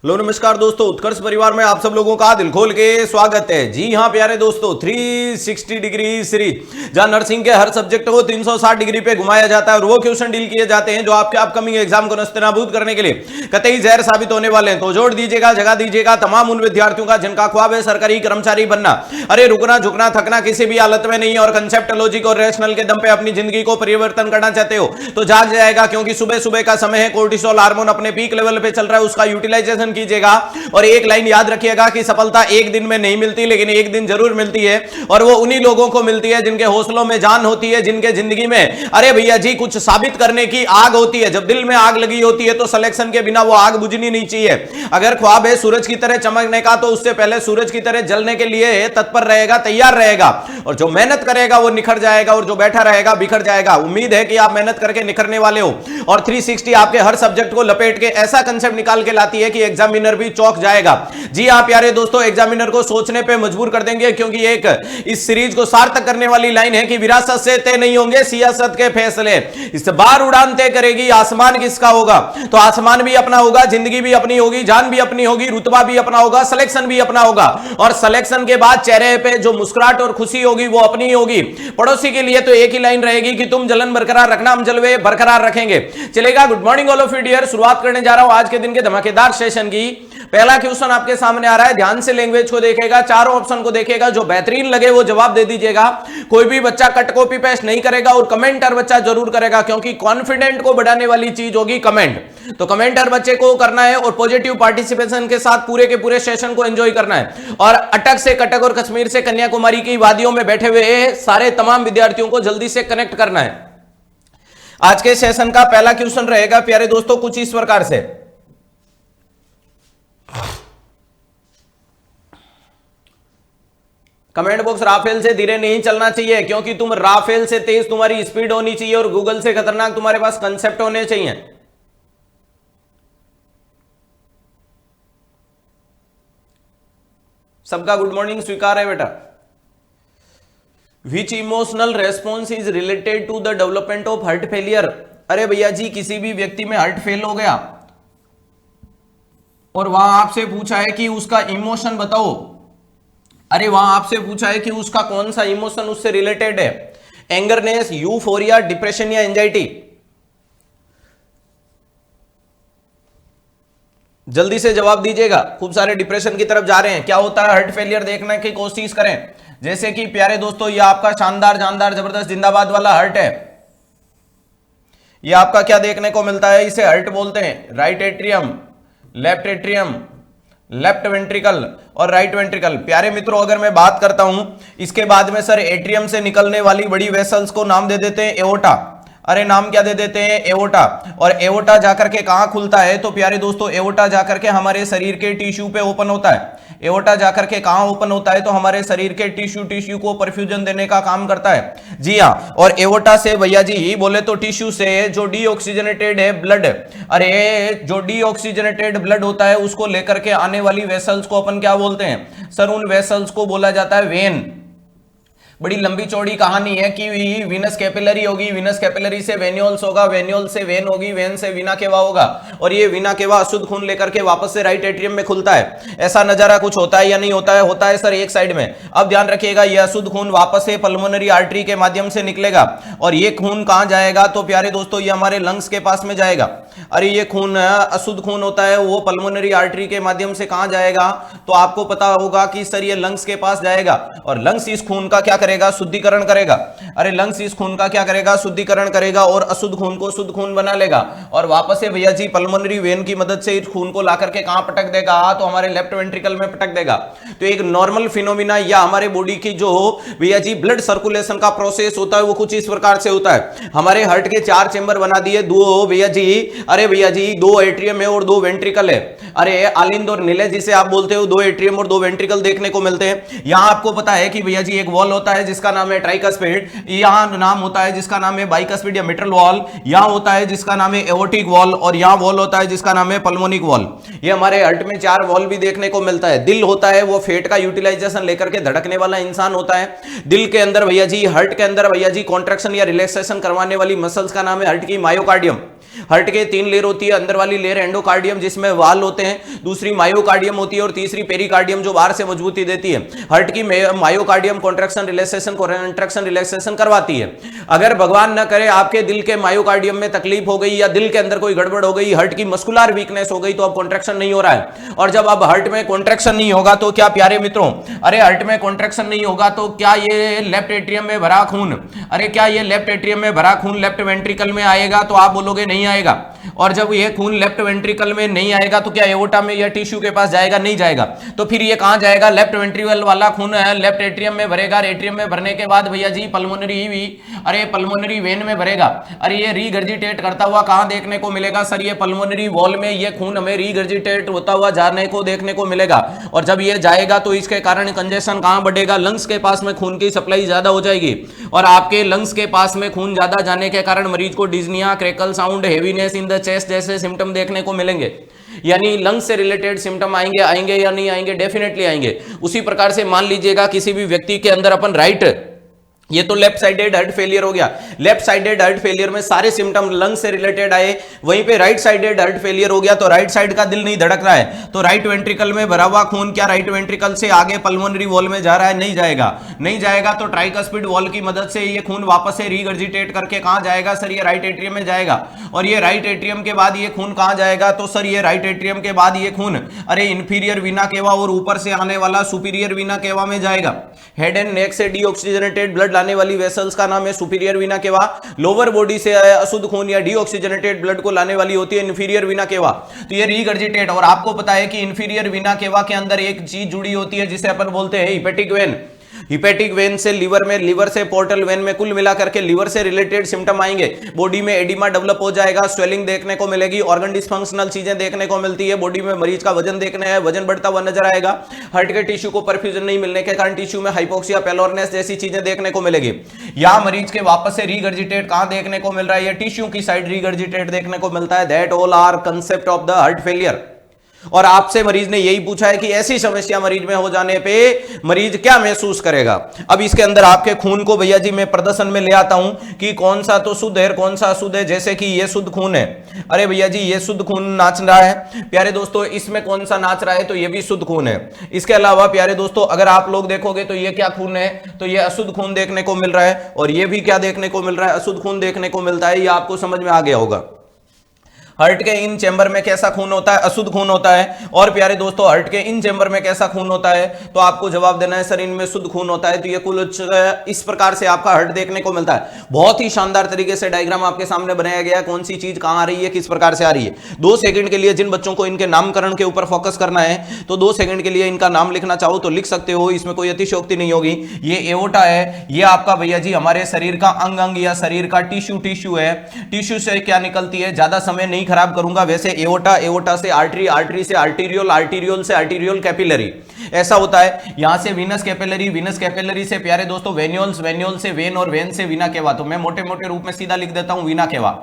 Hello नमस्कार दोस्तों, उत्कर्ष परिवार में आप सब लोगों का दिल खोल के स्वागत है। जी हाँ प्यारे दोस्तों, 360 डिग्री सीरीज जहां नर्सिंग के हर सब्जेक्ट को 360 डिग्री पे घुमाया जाता है और वो क्वेश्चन डील किए जाते हैं जो आपके अपकमिंग एग्जाम को नस्तनाबूद करने के लिए कतई जहर साबित होने वाले हैं। तो जोड़ दीजिएगा, जगा दीजिएगा तमाम उन विद्यार्थियों का जिनका ख्वाब है सरकारी कर्मचारी बनना। अरे रुकना झुकना थकना किसी भी हालत में नहीं है और कंसेप्ट लॉजिक और रैशनल के दम पे अपनी जिंदगी को परिवर्तन करना चाहते हो तो जाग जाएगा, क्योंकि सुबह सुबह का समय है, कोर्टिसोल हार्मोन अपने पीक लेवल पे चल रहा है, उसका यूटिलाइजेशन कीजिएगा। और एक लाइन याद रखिएगा कि सफलता एक दिन में नहीं मिलती, लेकिन एक दिन जरूर मिलती है और वो उन्हीं लोगों को मिलती है जिनके हौसलों में जान होती है, जिनके जिंदगी में अरे भैया जी कुछ साबित करने की आग होती है। जब दिल में आग लगी होती है तो सिलेक्शन के बिना वो आग बुझनी नहीं चाहिए। अगर ख्वाब है सूरज की तरह चमकने का तो उससे पहले सूरज की तरह जलने के लिए तत्पर रहेगा, तैयार रहेगा। और जो मेहनत करेगा वो निखर जाएगा और जो बैठा रहेगा बिखर जाएगा। उम्मीद है कि आप मेहनत करके निखरने वाले हो और 360 आपके हर सब्जेक्ट को लपेट के ऐसा कंसेप्ट निकाल के लाती है कि एग्जामिनर भी चौंक जाएगा। जी हां प्यारे दोस्तों, एग्जामिनर को सोचने पे मजबूर कर देंगे, क्योंकि एक इस सीरीज को सार्थक करने वाली लाइन है कि विरासत से तय नहीं होंगे सियासत के फैसले। इस बार उड़ान तय करेगी आसमान किसका होगा। तो आसमान भी अपना होगा, जिंदगी भी अपनी होगी, जान भी अपनी होगी, रुतबा भी अपना होगा, सिलेक्शन भी अपना होगा। और सिलेक्शन के बाद चेहरे पे जो मुस्कुराहट और खुशी होगी वो अपनी होगी। पड़ोसी के लिए तो एक ही लाइन रहेगी कि तुम जलन बरकरार रखना, हम जलवे बरकरार रखेंगे। चलेगा, good morning all of you dear. शुरुआत करने जा रहा हूं आज के दिन के धमाकेदार सेशन की। पहला क्वेश्चन आपके सामने आ रहा है, ध्यान से लैंग्वेज को देखेगा, चारों ऑप्शन को देखेगा, जो बेहतरीन लगे वो जवाब दे दीजिएगा। कोई भी बच्चा कट कॉपी पेस्ट नहीं करेगा और कमेंटर बच्चा जरूर करेगा, क्योंकि कॉन्फिडेंट को बढ़ाने वाली चीज होगी कमेंट। तो कमेंटर बच्चे को करना है और पॉजिटिव पार्टिसिपेशन के साथ पूरे के पूरे सेशन को एंजॉय करना है। और अटक से कटक और कश्मीर से कन्याकुमारी की वादियों में बैठे हुए सारे तमाम विद्यार्थियों को जल्दी से कनेक्ट करना है। आज के सेशन का पहला क्वेश्चन रहेगा प्यारे दोस्तों कुछ इस प्रकार से। कमेंट बॉक्स राफेल से धीरे नहीं चलना चाहिए, क्योंकि तुम राफेल से तेज तुम्हारी स्पीड होनी चाहिए और गूगल से खतरनाक तुम्हारे पास कंसेप्ट होने चाहिए। सबका गुड मॉर्निंग स्वीकार है बेटा। Which emotional response is related to the development of heart failure. अरे भैया जी, किसी भी व्यक्ति में हार्ट फेल हो गया और वहां आपसे पूछा है कि उसका इमोशन बताओ। अरे वहां आपसे पूछा है कि उसका कौन सा इमोशन उससे रिलेटेड है, एंगरनेस, यूफोरिया, डिप्रेशन या एंजाइटी। जल्दी से जवाब दीजिएगा। खूब सारे डिप्रेशन की तरफ जा रहे हैं। क्या होता है हार्ट फेलियर देखने की कोशिश करें। जैसे कि प्यारे दोस्तों ये आपका शानदार जानदार जबरदस्त जिंदाबाद वाला हार्ट है। ये आपका क्या देखने को मिलता है, इसे हार्ट बोलते हैं। Right atrium, left atrium, left ventricle और राइट वेंट्रिकल। प्यारे मित्रों, अगर मैं बात करता हूं इसके बाद में सर एट्रियम से निकलने वाली बड़ी वेसल्स को नाम दे देते हैं एओर्टा। अरे नाम क्या दे देते हैं, एओर्टा। और एओर्टा जाकर के कहां खुलता है तो प्यारे दोस्तों एओर्टा जाकर के हमारे शरीर के टिश्यू पे ओपन होता है। एओर्टा जाकर के कहां ओपन होता है तो हमारे शरीर के टिश्यू को परफ्यूजन देने का काम करता है। जी हां, और एओर्टा से भैया जी बोले तो टिश्यू से जो डीऑक्सीजनेटेड है ब्लड, अरे जो डीऑक्सीजनेटेड ब्लड होता है उसको लेकर के आने वाली वेसल्स को अपन क्या बोलते हैं सर, उन वेसल्स को बोला जाता है वेन। बड़ी लंबी चौड़ी कहानी है कि वीनस कैपिलरी होगी, वीनस कैपिलरी से वेन्यूल्स होगा, वेन्यूल से वेन होगी, वेन से वीना केवा होगा और ये वीना केवा अशुद्ध खून लेकर के वापस से राइट एट्रियम में खुलता है। ऐसा नजारा कुछ होता है या नहीं होता है? होता है सर एक साइड में। अब ध्यान रखिएगा, ये अशुद्ध खून वापस से पल्मोनरी आर्टरी के माध्यम से निकलेगा और ये खून कहां जाएगा तो प्यारे दोस्तों ये हमारे लंग्स के पास में जाएगा। अरे ये खून अशुद्ध खून होता है, वो पल्मोनरी आर्टरी के माध्यम से कहां जाएगा तो आपको पता होगा कि सर ये लंग्स के पास जाएगा और लंग्स इस खून का क्या करेगा, शुद्धिकरण करेगा। अरे लंग्स इस खून का क्या करेगा, शुद्धिकरण करेगा और अशुद्ध खून को शुद्ध खून बना लेगा और वापस से भैया जी पल्मोनरी वेन की मदद से इस खून को लाकर के कहां पटक देगा तो हमारे लेफ्ट वेंट्रिकल में पटक देगा। तो एक नॉर्मल फिनोमिना या हमारे बॉडी की जो भैया जी ब्लड सर्कुलेशन का प्रोसेस होता है वो कुछ इस प्रकार से होता है। हमारे हार्ट के 4 चेंबर बना दिए, दो भैया जी, अरे भैया जी 2 एट्रियम है और 2 वेंट्रिकल है। अरे आलिंद और नीले जिसे आप बोलते हो 2 एट्रियम और 2 वेंट्रिकल देखने को मिलते हैं। यहां आपको पता है कि भैया जी एक वॉल होता है जिसका नाम है ट्राइकस्पिड, यहां नाम होता है जिसका नाम है बाइकस्पिड या मिट्रल वॉल, यहां होता है जिसका नाम है एओर्टिक वॉल और यहां वॉल होता है जिसका नाम है पल्मोनिक वॉल। ये हमारे हार्ट में 4 वॉल भी देखने को मिलता है। दिल होता है वो फेट का यूटिलाइजेशन लेकर के धड़कने वाला इंसान होता है। दिल के अंदर भैया जी, हार्ट के अंदर भैया जी कॉन्ट्रैक्शन या रिलैक्सेशन करवाने वाली मसल्स का नाम है हार्ट की मायोकार्डियम। हार्ट के 3 लेयर होती है, अंदर वाली लेयर एंडोकार्डियम जिसमें वाल होते हैं, दूसरी मायोकार्डियम होती है और तीसरी पेरिकार्डियम जो बाहर से मजबूती देती है। हार्ट की मायोकार्डियम कॉन्ट्रैक्शन रिलैक्सेशन करवाती है। अगर भगवान न करे आपके दिल के मायोकार्डियम में तकलीफ हो गई या दिल के अंदर कोई गड़बड़ हो गई, हार्ट की मस्कुलर वीकनेस हो गई तो अब कॉन्ट्रैक्शन नहीं हो रहा है। और जब अब हार्ट में कॉन्ट्रैक्शन नहीं होगा तो क्या प्यारे मित्रों, अरे हार्ट में कॉन्ट्रैक्शन नहीं होगा तो क्या ये लेफ्ट एट्रियम में भरा खून, अरे क्या ये लेफ्ट एट्रियम में भरा खून लेफ्ट वेंट्रिकल में आएगा? तो आप बोलोगे नहीं आएगा। और जब ये खून लेफ्ट वेंट्रिकल में नहीं आएगा तो क्या एओर्टा में या टिश्यू के पास जाएगा? नहीं जाएगा। तो फिर ये कहां जाएगा? लेफ्ट वेंट्रिकल वाला खून है लेफ्ट एट्रियम में भरेगा, एट्रियम में भरने के बाद भैया जी पल्मोनरी वेन में भरेगा। अरे ये रीगर्जिटेट करता हुआ कहां देखने को मिलेगा? सर ये पल्मोनरी वॉल में ये खून हमें रीगर्जिटेट होता हुआ जाने को देखने को मिलेगा। और जब ये जाएगा तो इसके कारण कंजेशन कहां बढ़ेगा? लंग्स के पास में खून की सप्लाई ज्यादा हो जाएगी और आपके लंग्स के पास में खून ज्यादा जाने के कारण मरीज को डिज्निया, crackle sound, heaviness in the chest जैसे सिम्टम देखने को मिलेंगे। यानी लंग्स से रिलेटेड सिम्टम आएंगे या नहीं आएंगे? डेफिनेटली आएंगे। उसी प्रकार से मान लीजिएगा किसी भी व्यक्ति के अंदर अपन राइट, ये तो लेफ्ट साइडेड हार्ट फेलियर हो गया। लेफ्ट साइडेड हार्ट फेलियर में सारे सिम्टम लंग से रिलेटेड आए, वहीं पे राइट साइडेड हार्ट फेलियर हो गया तो राइट साइड का दिल नहीं धड़क रहा है, तो राइट वेंट्रिकल में भरा हुआ खून क्या राइट वेंट्रिकल से आगे पल्मोनरी वॉल में जा रहा है? नहीं जाएगा। नहीं जाएगा तो ट्राइकस्पिड वॉल की मदद से ये खून वापस से रीगर्जिटेट करके कहां जाएगा? सर ये राइट एट्रियम में जाएगा। और ये राइट एट्रियम के बाद ये खून कहां जाएगा? तो सर ये राइट एट्रियम के बाद ये खून अरे इंफीरियर वीना केवा और ऊपर से आने वाला सुपीरियर वीना केवा में जाएगा। हेड एंड नेक से डीऑक्सीजनेटेड ब्लड लाने वाली वेसल्स का नाम है सुपीरियर वीना केवा। लोअर बॉडी से अशुद्ध खून या डीऑक्सीजनेटेड ब्लड को लाने वाली होती है इंफीरियर वीना केवा। तो ये रीगर्जिटेट, और आपको पता है कि इंफीरियर वीना केवा के अंदर एक चीज जुड़ी होती है जिसे अपन बोलते हैं हिपेटिक वेन। हिपेटिक वेन से लिवर में, लिवर से पोर्टल वेन में, कुल मिलाकर के लिवर से रिलेटेड सिम्टम आएंगे। बॉडी में एडिमा डेवलप हो जाएगा, स्वेलिंग देखने को मिलेगी, ऑर्गन डिस्फंक्शनल चीजें देखने को मिलती है। बॉडी में मरीज का वजन देखने है, वजन बढ़ता हुआ नजर आएगा। हार्ट के टिश्यू को परफ्यूजन नहीं मिलने के कारण टिश्यू में हाइपोक्सिया, पेलोरनेस जैसी चीजें देखने को मिलेगी। या मरीज के वापस से रीगर्जिटेट कहां देखने को मिल रहा है? टिश्यू की साइड रीगर्जिटेट देखने को मिलता है। That all are concept of the heart failure. और आपसे मरीज ने यही पूछा है कि ऐसी समस्या मरीज में हो जाने पे मरीज क्या महसूस करेगा। अब इसके अंदर आपके खून को भैया जी मैं प्रदर्शन में ले आता हूं कि कौन सा तो शुद्ध है और कौन सा अशुद्ध है। जैसे कि ये शुद्ध खून है, अरे भैया जी ये शुद्ध खून नाच रहा है। प्यारे दोस्तों इसमें कौन सा नाच रहा है? तो ये भी शुद्ध खून है। इसके अलावा प्यारे दोस्तों अगर आप लोग देखोगे तो ये क्या खून है? तो ये अशुद्ध खून देखने को मिल रहा है। और ये भी क्या देखने को मिल रहा है? अशुद्ध खून देखने को मिलता है। ये आपको समझ में आ गया होगा। हार्ट के इन चेंबर में कैसा खून होता है? अशुद्ध खून होता है। और प्यारे दोस्तों हार्ट के इन चेंबर में कैसा खून होता है? तो आपको जवाब देना है सर इनमें शुद्ध खून होता है। तो ये कुल इस प्रकार से आपका हार्ट देखने को मिलता है। बहुत ही शानदार तरीके से डायग्राम आपके सामने बनाया गया है, कौन सी चीज कहां आ रही है, किस प्रकार से आ रही है। 2 सेकंड के लिए जिन बच्चों को इनके नामकरण के ऊपर फोकस करना है तो 2 सेकंड के लिए इनका नाम लिखना चाहो तो लिख सकते हो, इसमें कोई अतिशयोक्ति नहीं होगी। ये एओर्टा है, ये आपका भैया जी हमारे शरीर का अंग या शरीर का टिश्यू है। टिश्यू से क्या निकलती है? ज्यादा समय नहीं खराब करूंगा। वैसे एओर्टा से आर्टरी, आर्टरी से आर्टीरियोल, आर्टीरियोल से आर्टीरियोल कैपिलरी, ऐसा होता है। यहां से वीनस कैपिलरी, वीनस कैपिलरी से प्यारे दोस्तों वेन्यूल्स, वेन्यूल से वेन और वेन से वीना केवा। तो मैं मोटे मोटे रूप में सीधा लिख देता हूं वीना केवा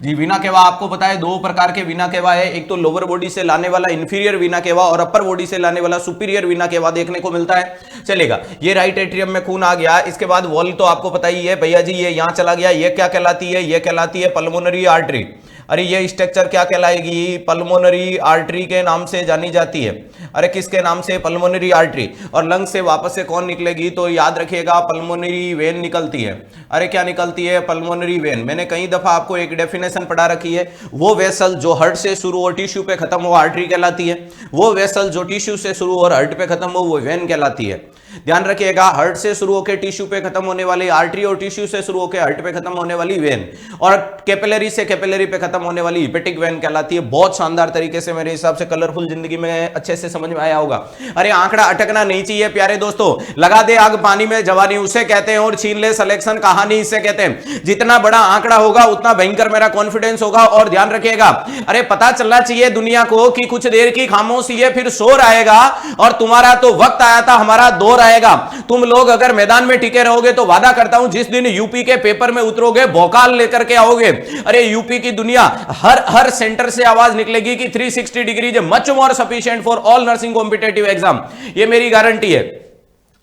जी। वीना केवा आपको पता है 2 प्रकार के वीना केवा है। एक तो लोअर बॉडी से लाने वाला इंफीरियर वीना केवा और अपर बॉडी से लाने वाला सुपीरियर वीना केवा देखने को मिलता है। चलेगा, ये राइट एट्रियम में खून आ गया। इसके बाद वॉल तो आपको पता ही है भैया जी, ये यहां चला गया। ये क्या कहलाती है? ये कहलाती है पल्मोनरी आर्टरी। अरे ये स्ट्रक्चर क्या कहलाएगी? पल्मोनरी आर्टरी के नाम से जानी जाती है। अरे किसके नाम से? Pulmonary artery. और लंग से वापस से कौन निकलेगी? तो याद रखिएगा पल्मोनरी वेन निकलती है। अरे क्या निकलती है? Pulmonary vein. मैंने कई दफा आपको एक डेफिनेशन पढ़ा रखी है, वो वेसल जो हार्ट से शुरू हो टिश्यू पे खत्म हो आर्टरी कहलाती है। वो वेसल जो टिश्यू से शुरू और हार्ट पे खत्म हो वो वेन कहलाती है। ध्यान रखिएगा, हार्ट से शुरू होकर टिश्यू पे खत्म होने वाली आर्टरी और टिश्यू से शुरू होकर हार्ट पे खत्म होने वाली वेन, और कैपिलरी से कैपिलरी पे खत्म होने वाली हिपेटिक वेन कहलाती है। बहुत शानदार तरीके से मेरे हिसाब से कलरफुल जिंदगी में अच्छे से समझ में आया होगा। अरे आंकड़ा अटकना नहीं चाहिए प्यारे दोस्तों। लगा दे आग पानी में जवानी उसे कहते हैं, और छीन ले सिलेक्शन कहानी इसे कहते हैं। जितना बड़ा आंकड़ा होगा उतना भयंकर मेरा कॉन्फिडेंस होगा। और ध्यान रखिएगा, अरे पता चलना चाहिए दुनिया को कि कुछ देर की खामोशी है फिर शोर आएगा, और तुम्हारा तो वक्त आया था, हमारा दौर आएगा। तुम लोग अगर मैदान में टिके रहोगे तो वादा करता हूं जिस दिन यूपी के पेपर में उतरोगे भौकाल लेकर के आओगे। अरे यूपी की दुनिया हर सेंटर से आवाज निकलेगी कि 360 degree is much more sufficient for all nursing competitive exam. ये मेरी गारंटी है।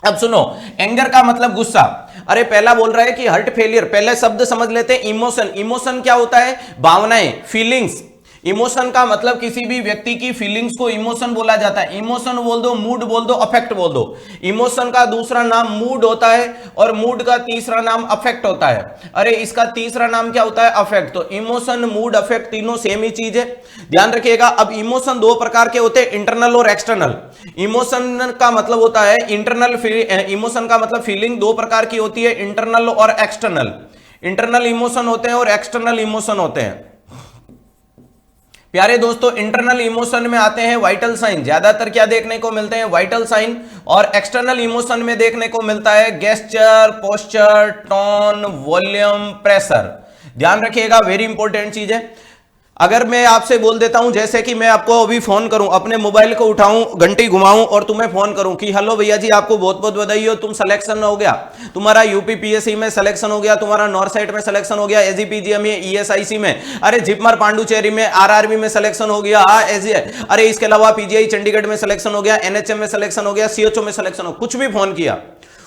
अब सुनो, एंगर का मतलब गुस्सा। अरे पहला बोल रहा है कि हार्ट फेलियर, पहले शब्द समझ लेते हैं इमोशन। इमोशन क्या होता है? भावनाएं, फीलिंग्स। इमोशन का मतलब किसी भी व्यक्ति की फीलिंग्स को इमोशन बोला जाता है। इमोशन बोल दो, मूड बोल दो, अफेक्ट बोल दो। इमोशन का दूसरा नाम मूड होता है और मूड का तीसरा नाम अफेक्ट होता है। अरे इसका तीसरा नाम क्या होता है? अफेक्ट। तो इमोशन, मूड, अफेक्ट तीनों सेम ही चीज है, ध्यान रखिएगा। अब इमोशन दो प्रकार के होते हैं, इंटरनल और एक्सटर्नल। इमोशन का मतलब होता है इंटरनल, इमोशन का मतलब फीलिंग दो प्रकार की होती है, इंटरनल और एक्सटर्नल। इंटरनल इमोशन होते हैं और एक्सटर्नल इमोशन होते हैं। प्यारे दोस्तों, इंटरनल इमोशन में आते हैं वाइटल साइन, ज्यादातर क्या देखने को मिलते हैं? Vital sign. और एक्सटर्नल इमोशन में देखने को मिलता है gesture, posture, tone, volume, pressure. ध्यान रखिएगा, वेरी इंपॉर्टेंट चीज है। अगर मैं आपसे बोल देता हूं, जैसे कि मैं आपको अभी फोन करूं, अपने मोबाइल को उठाऊं, घंटी घुमाऊं और तुम्हें फोन करूं कि हेलो भैया जी, आपको बहुत बहुत बधाई हो, तुम सिलेक्शन हो गया, तुम्हारा यूपीपीएससी में सिलेक्शन हो गया, तुम्हारा नॉर्सेट में सिलेक्शन हो गया, एजीपीजी में, ईएसआईसी में, अरे जिपमर पांडुचेरी में, आरआरबी में सिलेक्शन हो गया, अरे इसके अलावा पीजीआई चंडीगढ़ में सिलेक्शन हो गया, एनएचएम में सिलेक्शन हो गया, सीएचओ में सिलेक्शन हो, कुछ भी फोन किया,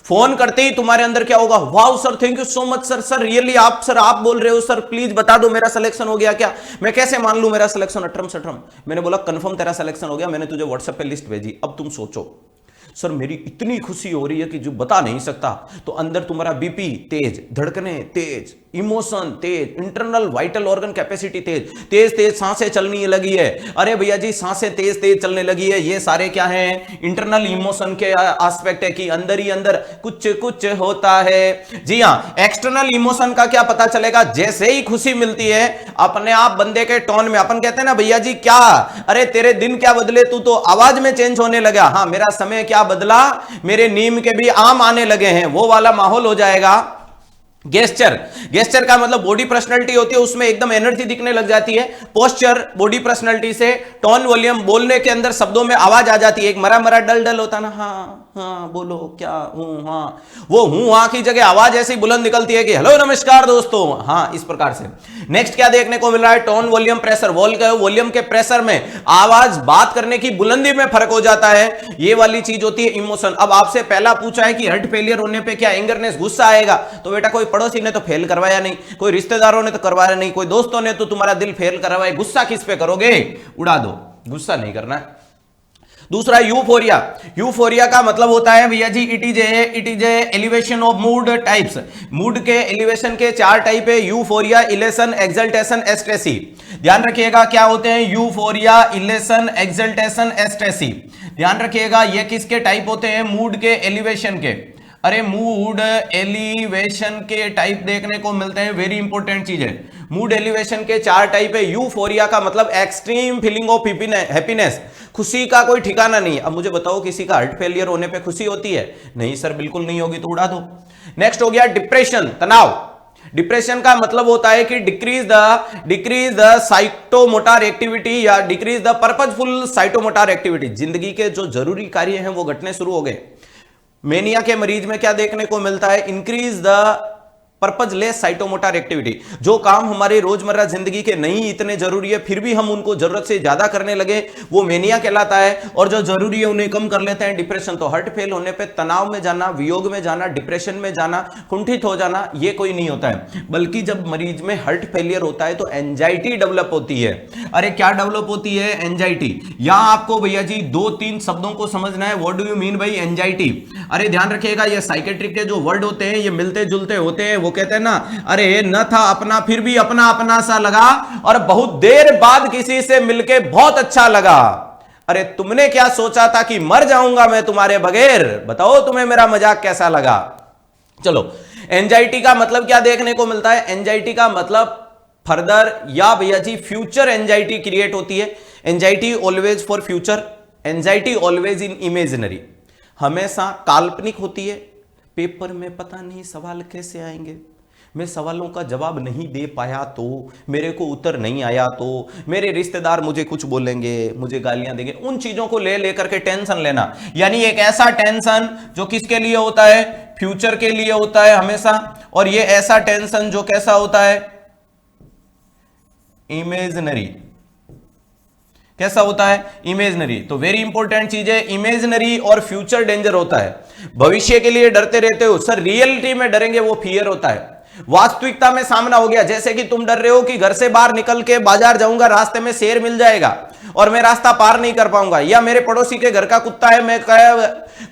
फोन करते ही तुम्हारे अंदर क्या होगा? Wow sir, thank you so much sir, sir really आप, सर आप बोल रहे हो, सर प्लीज बता दो मेरा सिलेक्शन हो गया क्या? मैं कैसे मान लूं मेरा सिलेक्शन? अटरम सटरम। मैंने बोला कंफर्म तेरा सिलेक्शन हो गया, मैंने तुझे व्हाट्सएप पे लिस्ट भेजी। अब तुम सोचो, सर मेरी इतनी खुशी हो रही है कि जो बता नहीं सकता। तो अंदर तुम्हारा बीपी तेज, धड़कने तेज, इमोशन तेज, इंटरनल वाइटल ऑर्गन कैपेसिटी तेज, तेज तेज सांसें चलने लगी है। अरे भैया जी, सांसें तेज तेज चलने लगी है, ये सारे क्या हैं? इंटरनल इमोशन के एस्पेक्ट है कि अंदर ही अंदर कुछ कुछ होता है। जी हाँ, एक्सटर्नल इमोशन का क्या पता चलेगा? जैसे ही खुशी मिलती है, अपने आप बंदे के टोन में, अपन कहते हैं ना भैया जी क्या, अरे तेरे दिन क्या बदले, तू तो आवाज में चेंज होने लगा। हाँ, मेरा समय क्या बदला, मेरे नीम के भी आम आने लगे हैं, वो वाला माहौल हो जाएगा। गेस्चर, गेस्चर का मतलब बॉडी पर्सनालिटी होती है, उसमें एकदम एनर्जी दिखने लग जाती है। पोस्चर, बॉडी पर्सनालिटी से। टोन, वॉल्यूम, बोलने के अंदर शब्दों में आवाज आ जाती है, एक मरा मरा डल डल होता ना, हाँ हाँ बोलो क्या, हूं हाँ, वो हूं हाँ की जगह आवाज ऐसी बुलंद निकलती है कि हेलो नमस्कार दोस्तों, हाँ इस प्रकार से। नेक्स्ट क्या देखने को मिल रहा है? Tone, volume, pressure. वॉल्यूम के प्रेशर में, आवाज, बात करने की बुलंदी में फर्क हो जाता है, ये वाली चीज होती है इमोशन। अब आपसे पहला पूछा है कि हार्ट फेलियर होने पे क्या एंगरनेस, गुस्सा आएगा? तो बेटा कोई पड़ोसी ने तो फेल करवाया नहीं, कोई रिश्तेदारों ने तो करवाया नहीं, कोई दोस्तों ने तो तुम्हारा दिल फेल करवाया, गुस्सा किस पे करोगे? उड़ा दो, गुस्सा नहीं करना है। दूसरा यूफोरिया। यूफोरिया का मतलब होता है भैया जी, it is a elevation of mood types. Mood के एलिवेशन के 4 टाइप है, यूफोरिया, इलेशन, एक्सल्टेशन, एक्सटेसी। ध्यान रखिएगा क्या होते हैं? Euphoria, elation, exaltation, ecstasy. ध्यान रखिएगा ये किसके टाइप होते हैं? मूड के एलिवेशन के। अरे मूड एलिवेशन के टाइप देखने को मिलते हैं, वेरी इंपॉर्टेंट चीज है। मूड एलिवेशन के 4 टाइप है। यूफोरिया का मतलब एक्सट्रीम फीलिंग ऑफ हैप्पीनेस, खुशी का कोई ठिकाना नहीं। अब मुझे बताओ, किसी का हार्ट फेलियर होने पे खुशी होती है? नहीं सर, बिल्कुल नहीं होगी, तो उड़ा दो। नेक्स्ट हो गया डिप्रेशन, तनाव। डिप्रेशन का मतलब होता है कि डिक्रीज द साइटोमोटर एक्टिविटी या डिक्रीज द पर्पजफुल साइटोमोटर एक्टिविटी। जिंदगी के जो जरूरी कार्य हैं वो घटने शुरू हो गए। मेनिया के मरीज में क्या देखने को मिलता है? Increase the purposeless psychomotor activity. जो काम हमारे रोजमर्रा जिंदगी के नहीं इतने जरूरी है, फिर भी हम उनको जरूरत से ज्यादा करने लगे, वो मेनिया कहलाता है। और जो जरूरी है उन्हें कम कर लेते हैं, डिप्रेशन। तो हार्ट फेल होने पे तनाव में जाना, वियोग में जाना, डिप्रेशन में जाना, कुंठित हो जाना, ये कोई नहीं होता है। बल्कि जब मरीज में हार्ट फेलियर होता है तो एंजाइटी डेवलप होती है। अरे क्या डेवलप होती है? एंजाइटी। यहां आपको भैया जी 2-3 शब्दों को समझना है। What do you mean by anxiety? अरे ध्यान रखिएगा, ये साइकेट्रिक के जो वर्ड होते हैं ये मिलते जुलते होते हैं। वो कहते हैं ना, अरे न था अपना फिर भी अपना अपना सा लगा, और बहुत देर बाद किसी से मिलके बहुत अच्छा लगा। अरे तुमने क्या सोचा था कि मर जाऊंगा मैं तुम्हारे बगैर? बताओ तुम्हें मेरा मजाक कैसा लगा? चलो, एंजाइटी का मतलब क्या देखने को मिलता है? एंजाइटी का मतलब फर्दर या भैया जी फ्यूचर एंजाइटी क्रिएट होती है। Anxiety always for future, anxiety always in imaginary, हमेशा काल्पनिक होती है। पेपर में पता नहीं सवाल कैसे आएंगे, मैं सवालों का जवाब नहीं दे पाया तो, मेरे को उत्तर नहीं आया तो, मेरे रिश्तेदार मुझे कुछ बोलेंगे, मुझे गालियां देंगे, उन चीजों को ले लेकर के टेंशन लेना। यानी एक ऐसा टेंशन जो किसके लिए होता है? फ्यूचर के लिए होता है हमेशा। और ये ऐसा टेंशन जो कैसा होता है? इमेजिनरी। कैसा होता है? इमेजनरी। तो वेरी इंपॉर्टेंट चीज है, इमेजनरी और फ्यूचर डेंजर होता है। भविष्य के लिए डरते रहते हो सर, रियलिटी में डरेंगे वो फियर होता है। वास्तविकता में सामना हो गया, जैसे कि तुम डर रहे हो कि घर से बाहर निकल के बाजार जाऊंगा, रास्ते में शेर मिल जाएगा और मैं रास्ता पार नहीं कर पाऊंगा, या मेरे पड़ोसी के घर का कुत्ता है, मैं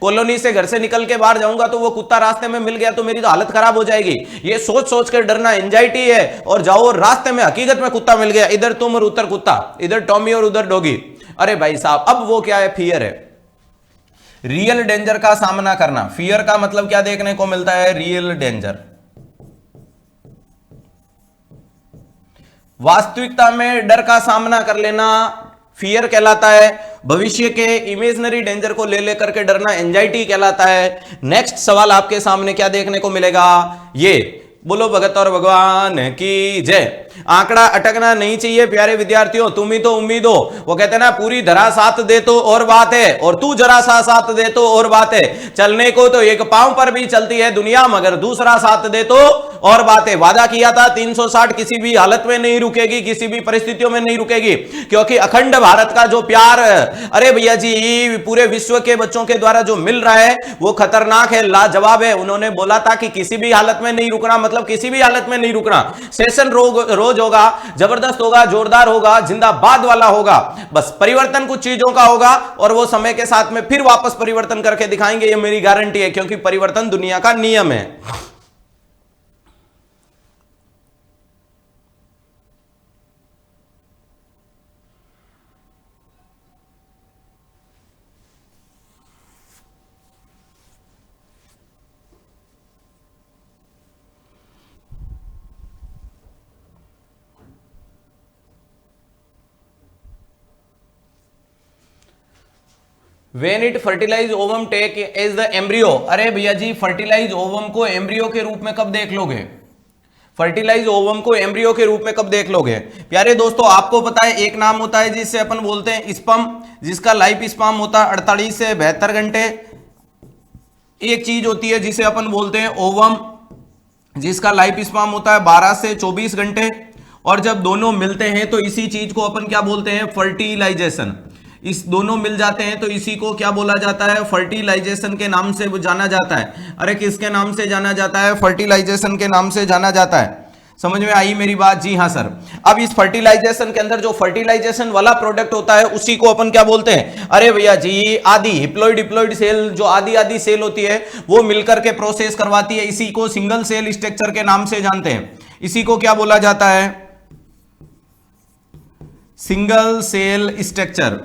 कॉलोनी से घर से निकल के बाहर जाऊंगा तो वो कुत्ता रास्ते में मिल गया तो मेरी तो हालत खराब हो जाएगी। ये सोच सोच कर डरना एंजाइटी है। और जाओ रास्ते में हकीकत में कुत्ता मिल गया, इधर तुम और उधर कुत्ता, इधर टॉमी और उधर डॉगी, अरे भाई साहब, अब वो क्या है? फियर है। रियल डेंजर का सामना करना, फियर का मतलब क्या देखने को मिलता है? Real danger. वास्तविकता में डर का सामना कर लेना फियर कहलाता है। भविष्य के इमेजिनरी डेंजर को ले लेकर के डरना एंजाइटी कहलाता है। नेक्स्ट सवाल आपके सामने क्या देखने को मिलेगा? ये बोलो भगत और भगवान की जय। आंकड़ा अटकना नहीं चाहिए प्यारे विद्यार्थियों, तुम ही तो उम्मीद हो। वो कहते हैं ना, पूरी धरा साथ दे तो और बात है, और तू जरा सा साथ दे तो और बात है। चलने को तो एक पांव पर भी चलती है दुनिया, मगर दूसरा साथ दे तो और बात है। वादा किया था 360 किसी भी हालत में नहीं रुकेगी, किसी भी परिस्थितियों में नहीं रुकेगी, क्योंकि अखंड भारत का जो प्यार, अरे भैया जी, पूरे विश्व के बच्चों के द्वारा जो मिल रहा है वो खतरनाक है, लाजवाब है। उन्होंने बोला था कि किसी भी हालत में नहीं रुकना, मतलब किसी भी हालत में नहीं रुकना। सेशन रोज होगा, जबरदस्त होगा, जोरदार होगा, जिंदाबाद वाला होगा। बस परिवर्तन कुछ चीजों का होगा और वो समय के साथ में फिर वापस परिवर्तन करके दिखाएंगे, ये मेरी गारंटी है, क्योंकि परिवर्तन दुनिया का नियम है। When it fertilize ovum take as the embryo, अरे भैया जी, फर्टिलाइज ओवम को एम्ब्रियो के रूप में कब देख लोगे? फर्टिलाइज ओवम को एम्ब्रियो के रूप में कब देख लोगे? प्यारे दोस्तों, आपको पता है एक नाम होता है जिससे अपन बोलते हैं स्पर्म, जिसका लाइफ स्पाम होता है 48 से 72 घंटे। एक चीज होती है जिसे अपन बोलते हैं ओवम, जिसका लाइफ स्पाम होता है 12 से 24 घंटे। और जब दोनों मिलते हैं तो इसी चीज को अपन क्या बोलते हैं? फर्टिलाइजेशन। इस दोनों मिल जाते हैं तो इसी को क्या बोला जाता है? फर्टिलाइजेशन के नाम से जाना जाता है। अरे किसके नाम से जाना जाता है? फर्टिलाइजेशन के नाम से जाना जाता है। समझ में आई मेरी बात? जी हाँ सर। अब इस फर्टिलाइजेशन के अंदर जो फर्टिलाइजेशन वाला प्रोडक्ट होता है उसी को अपन क्या बोलते हैं? अरे भैया जी, आदि हिप्लॉइड सेल, जो आदि सेल होती है वो मिलकर के प्रोसेस करवाती है। इसी को सिंगल सेल स्ट्रक्चर के नाम से जानते हैं। इसी को क्या बोला जाता है? Single cell structure.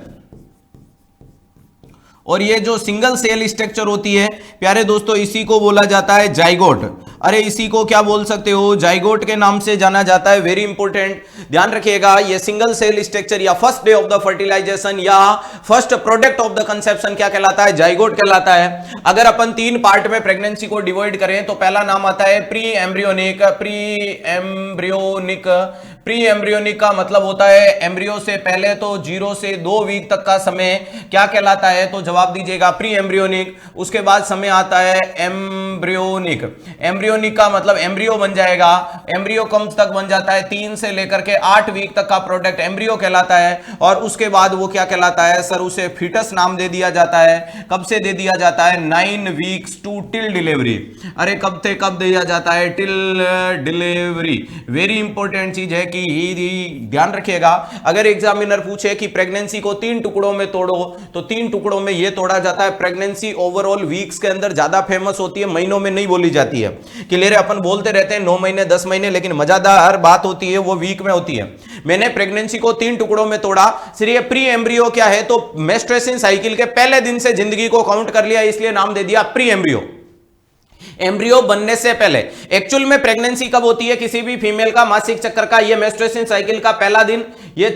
और ये जो सिंगल सेल स्ट्रक्चर होती है प्यारे दोस्तों, इसी को बोला जाता है जाइगोट। अरे इसी को क्या बोल सकते हो? जाइगोट के नाम से जाना जाता है। वेरी इंपॉर्टेंट, ध्यान रखिएगा। ये सिंगल सेल स्ट्रक्चर या first day of the fertilization या first product of the conception क्या कहलाता है? जाइगोट कहलाता है। अगर अपन 3 पार्ट में प्रेगनेंसी को डिवाइड करें तो पहला नाम आता है प्री एम्ब्रियोनिक। प्री एम्ब्रियोनिक का मतलब होता है एम्ब्रियो से पहले, तो 0 से 2 वीक तक का समय क्या कहलाता है? तो जवाब दीजिएगा प्री एम्ब्रियोनिक। उसके बाद समय आता है एम्ब्रियोनिक। एम्ब्रियोनिक का मतलब एम्ब्रियो बन जाएगा। एम्ब्रियो कब तक बन जाता है? 3 से लेकर के 8 वीक तक का प्रोडक्ट एम्ब्रियो कहलाता है। और उसके बाद वो क्या कहलाता है सर? उसे फीटस नाम दे दिया जाता है। कब से दे दिया जाता है? 9 वीक्स टू टिल डिलीवरी। अरे कब से कब दिया जाता है? Till delivery. वेरी इंपॉर्टेंट चीज है कि ध्यान रखिएगा। अगर एग्जामिनर पूछे कि प्रेगनेंसी को 3 टुकड़ों में तोड़ो तो 3 टुकड़ों में यह तोड़ा जाता है। प्रेगनेंसी ओवरऑल वीक्स के अंदर ज्यादा फेमस होती है, महीनों में नहीं बोली जाती है। क्लियर है? अपन बोलते रहते हैं 9 महीने 10 महीने, लेकिन मजादार बात होती है वो वीक में होती है। मैंने प्रेगनेंसी को 3 टुकड़ों में तोड़ा। सिर्फ प्री एम्ब्रियो क्या है? तो मेंस्ट्रुएशन साइकिल के पहले दिन से जिंदगी को काउंट कर लिया, इसलिए नाम दे दिया प्री एम्ब्रियो। एम्ब्रियो बनने से पहले एक्चुअल में प्रेगनेंसी कब होती है किसी भी फीमेल का? मासिक चक्कर का ये मेंस्ट्रुएशन साइकिल का पहला दिन, ये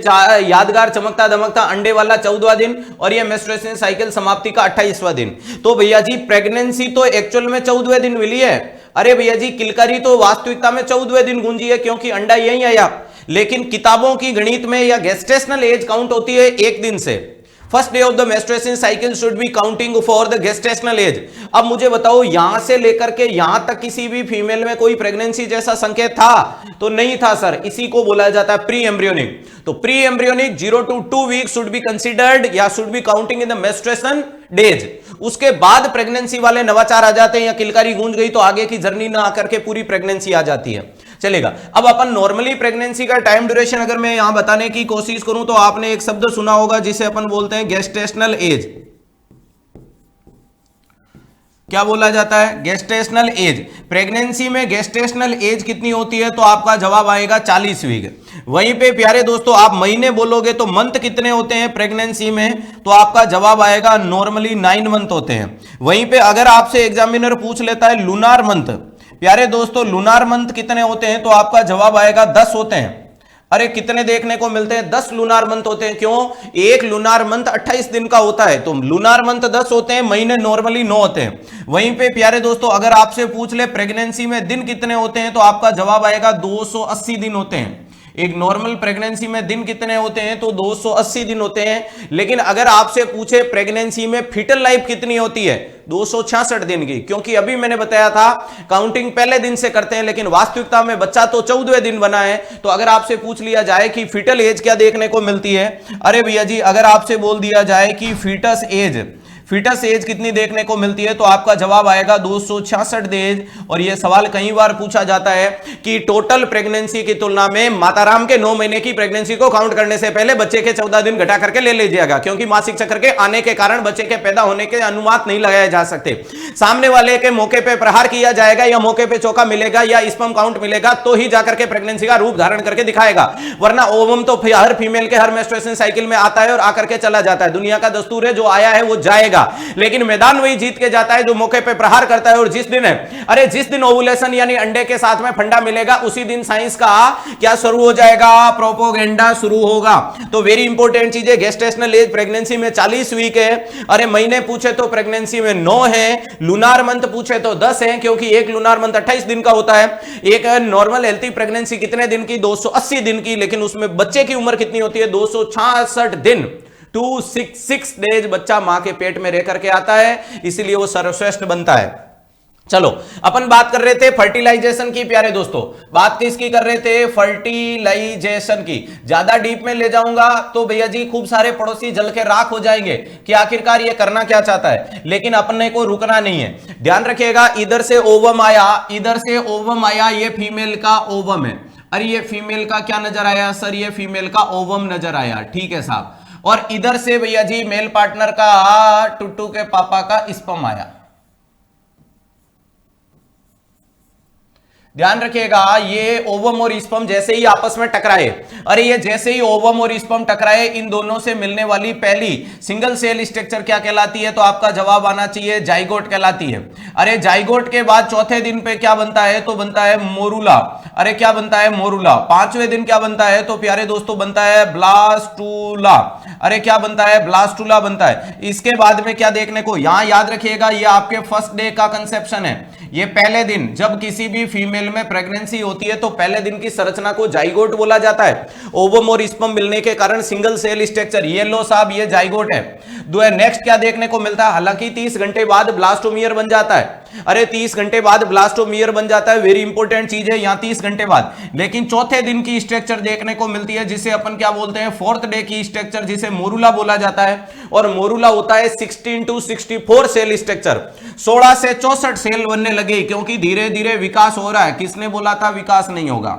यादगार चमकता दमकता अंडे वाला 14वां दिन, और ये मेंस्ट्रुएशन साइकिल समाप्ति का 28वां दिन। तो भैया जी प्रेगनेंसी तो एक्चुअल में 14वें दिन मिली है। अरे भैया जी किलकारी तो वास्तविकता में 14वें दिन गूंजी है, क्योंकि अंडा यही आया। लेकिन किताबों की गणित में या गेस्टेशनल एज काउंट होती है 1 दिन से। First day of the menstruation cycle should be counting for the gestational age. अब मुझे बताओ यहां से लेकर के यहां तक किसी भी फीमेल में कोई प्रेगनेंसी जैसा संकेत था? तो नहीं था सर, इसी को बोला जाता है प्री एम्ब्रियोनिक। तो pre embryonic 0 to 2 weeks should be considered या should be counting in the menstruation days. उसके बाद प्रेगनेंसी वाले नवाचार आ जाते हैं, या किलकारी गूंज गई तो आगे की जर्नी ना आकर के पूरी प्रेगनेंसी आ जाती है। चलेगा। अब अपन नॉर्मली प्रेगनेंसी का टाइम ड्यूरेशन अगर मैं यहां बताने की कोशिश करूं तो आपने एक शब्द सुना होगा जिसे अपन बोलते हैं गेस्टेशनल एज। क्या बोला जाता है? Gestational age. प्रेगनेंसी में गेस्टेशनल एज कितनी होती है? तो आपका जवाब आएगा 40 वीक। वहीं पे प्यारे दोस्तों आप महीने बोलोगे तो मंथ कितने होते हैं प्रेगनेंसी में? तो आपका जवाब आएगा नॉर्मली 9 मंथ होते हैं। वहीं पे अगर आपसे एग्जामिनर पूछ लेता है लूनार मंथ, प्यारे दोस्तों लूनार मंथ कितने होते हैं? तो आपका जवाब आएगा 10 होते हैं। अरे कितने देखने को मिलते हैं? 10 लूनार मंथ होते हैं। क्यों? एक लूनार मंथ 28 दिन का होता है, तो लूनार मंथ 10 होते हैं, महीने नॉर्मली 9 होते हैं। वहीं पे प्यारे दोस्तों अगर आपसे पूछ ले प्रेगनेंसी में दिन कितने होते हैं, तो आपका जवाब आएगा 280 दिन होते हैं। एक नॉर्मल प्रेगनेंसी में दिन कितने होते हैं? तो 280 दिन होते हैं। लेकिन अगर आपसे पूछे प्रेगनेंसी में फीटल लाइफ कितनी होती है? 266 दिन की। क्योंकि अभी मैंने बताया था काउंटिंग पहले दिन से करते हैं, लेकिन वास्तविकता में बच्चा तो 14वें दिन बना है। तो अगर आपसे पूछ लिया जाए कि फीटल एज क्या देखने को मिलती है, अरे भैया जी अगर आपसे बोल दिया जाए कि फीटस एज कितनी देखने को मिलती है, तो आपका जवाब आएगा 266 डेज। और यह सवाल कई बार पूछा जाता है कि टोटल प्रेगनेंसी की तुलना में माताराम के 9 महीने की प्रेगनेंसी को काउंट करने से पहले बच्चे के 14 दिन घटा करके ले लीजिएगा, क्योंकि मासिक चक्र के आने के कारण बच्चे के पैदा होने के अनुमान नहीं लगाए जा सकते। सामने वाले के मौके पे प्रहार किया जाएगा या मौके पे चौका मिलेगा या स्पर्म काउंट मिलेगा तो ही जाकर के प्रेगनेंसी का रूप धारण करके दिखाएगा, वरना ओवम तो हर फीमेल के हर मेंस्ट्रुएशन साइकिल में आता है और आकर के चला जाता है। दुनिया का दस्तूर है, जो आया है वो जाएगा, लेकिन मैदान वही जीत के जाता है जो मौके पे प्रहार करता है। और जिस दिन ओवुलेशन यानी अंडे के साथ में फंडा मिलेगा, उसी दिन साइंस का क्या शुरू हो जाएगा? प्रोपोगेंडा शुरू होगा। तो वेरी इंपॉर्टेंट चीज है, गेस्टेशनल एज प्रेगनेंसी में 40 वीक है। अरे महीने पूछे तो प्रेगनेंसी में 9 है, लूनार मंथ पूछे तो 10 है, क्योंकि एक लूनार मंथ 28 दिन का होता है। एक नॉर्मल हेल्थी प्रेगनेंसी कितने दिन की? 280 दिन की, लेकिन उसमें बच्चे की उम्र कितनी होती है? 266 दिन। 266 डेज बच्चा मां के पेट में रह करके आता है, इसलिए वो सर्वश्रेष्ठ बनता है। चलो अपन बात कर रहे थे फर्टिलाइजेशन की। प्यारे दोस्तों बात किसकी कर रहे थे? फर्टिलाइजेशन की। ज्यादा डीप में ले जाऊंगा तो भैया जी खूब सारे पड़ोसी जल के राख हो जाएंगे कि आखिरकार ये करना क्या चाहता है, लेकिन अपने को रुकना नहीं है। ध्यान रखिएगा, इधर से ओवम आया, ये फीमेल का ओवम है। अरे ये फीमेल का क्या नजर आया सर? ये फीमेल का ओवम नजर आया, ठीक है साहब। और इधर से भैया जी मेल पार्टनर का, टुट्टू के पापा का स्पर्म आया। ध्यान रखिएगा, ये ओवम और स्पर्म जैसे ही आपस में टकराए, अरे ये जैसे ही ओवम और स्पर्म टकराए, इन दोनों से मिलने वाली पहली सिंगल सेल स्ट्रक्चर क्या कहलाती है? तो आपका जवाब आना चाहिए जाइगोट कहलाती है। अरे जाइगोट के बाद चौथे दिन पे क्या बनता है? तो बनता है मोरूला। अरे क्या बनता है? मोरूला। 5वें दिन क्या बनता है? तो प्यारे दोस्तों बनता है ब्लास्टूला। अरे क्या बनता है? ब्लास्टूला बनता है। इसके बाद में क्या देखने को, यहां याद रखिएगा ये आपके फर्स्ट डे का कंसेप्शन है। ये पहले दिन, जब किसी भी फीमेल में प्रेगनेंसी होती है तो पहले दिन की संरचना को जाइगोट बोला जाता है। ओवम और स्पर्म मिलने के कारण सिंगल सेल स्ट्रक्चर, ये लो साहब ये जाइगोट है। नेक्स्ट क्या देखने को मिलता है? हालांकि 30 घंटे बाद ब्लास्टोमियर बन जाता है। अरे 30 घंटे बाद ब्लास्टोमियर बन जाता है, वेरी इंपॉर्टेंट चीज है यहां 30 घंटे बाद। लेकिन चौथे दिन की स्ट्रक्चर देखने को मिलती है जिसे अपन क्या बोलते हैं? 4th डे की स्ट्रक्चर, जिसे मोरूला बोला जाता है। और मोरूला होता है 16 to 64 सेल स्ट्रक्चर। 16 से 64 सेल बनने लगे, क्योंकि धीरे धीरे विकास हो रहा है। किसने बोला था विकास नहीं होगा?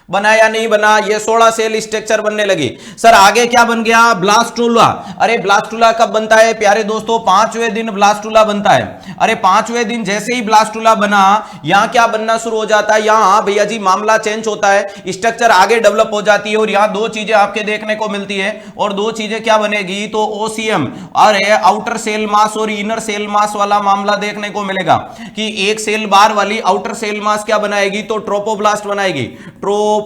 बना या नहीं बना? ये 16 सेल स्ट्रक्चर बनने लगी। सर आगे क्या बन गया? ब्लास्टूला। अरे ब्लास्टूला कब बनता है प्यारे दोस्तों? 5वें दिन ब्लास्टूला बनता है। अरे 5वें दिन जैसे ही ब्लास्टूला बना, यहां क्या बनना शुरू हो जाता है? यहां भैया जी मामला चेंज होता है, स्ट्रक्चर आगे डेवलप हो जाती है। और यहां दो चीजें आपके देखने को मिलती है, और दो चीजें क्या बनेगी? तो ओसीएम, अरे आउटर सेल मास और इनर सेल मास वाला मामला देखने को मिलेगा कि एक सेल बार वाली आउटर सेल मास क्या बनाएगी? तो ट्रोपोब्लास्ट बनाएगी। ट्रोपोब्लास्ट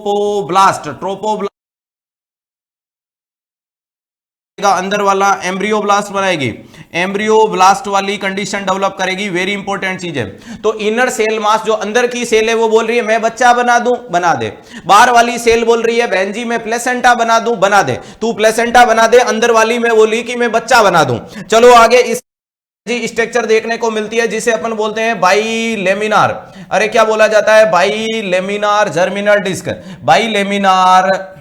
अंदर वाला एम्ब्रियोब्लास्ट बनाएगी। एम्ब्रियो ब्लास्ट वाली कंडीशन डेवलप करेगी। वेरी इंपॉर्टेंट चीज है। तो इनर सेल मास, जो अंदर की सेल है, वो बोल रही है मैं बच्चा बना दूं, बना दे। बाहर वाली सेल बोल रही है बहन जी मैं प्लेसेंटा बना दूं, बना दे। तू प्लेसेंटा बना दे, अंदर वाली में बोली कि मैं बच्चा बना दूं। चलो आगे इस स्ट्रक्चर देखने को मिलती है जिसे अपन बोलते हैं बाइलेमिनार। अरे क्या बोला जाता है? Bilaminar germinal disc. Bilaminar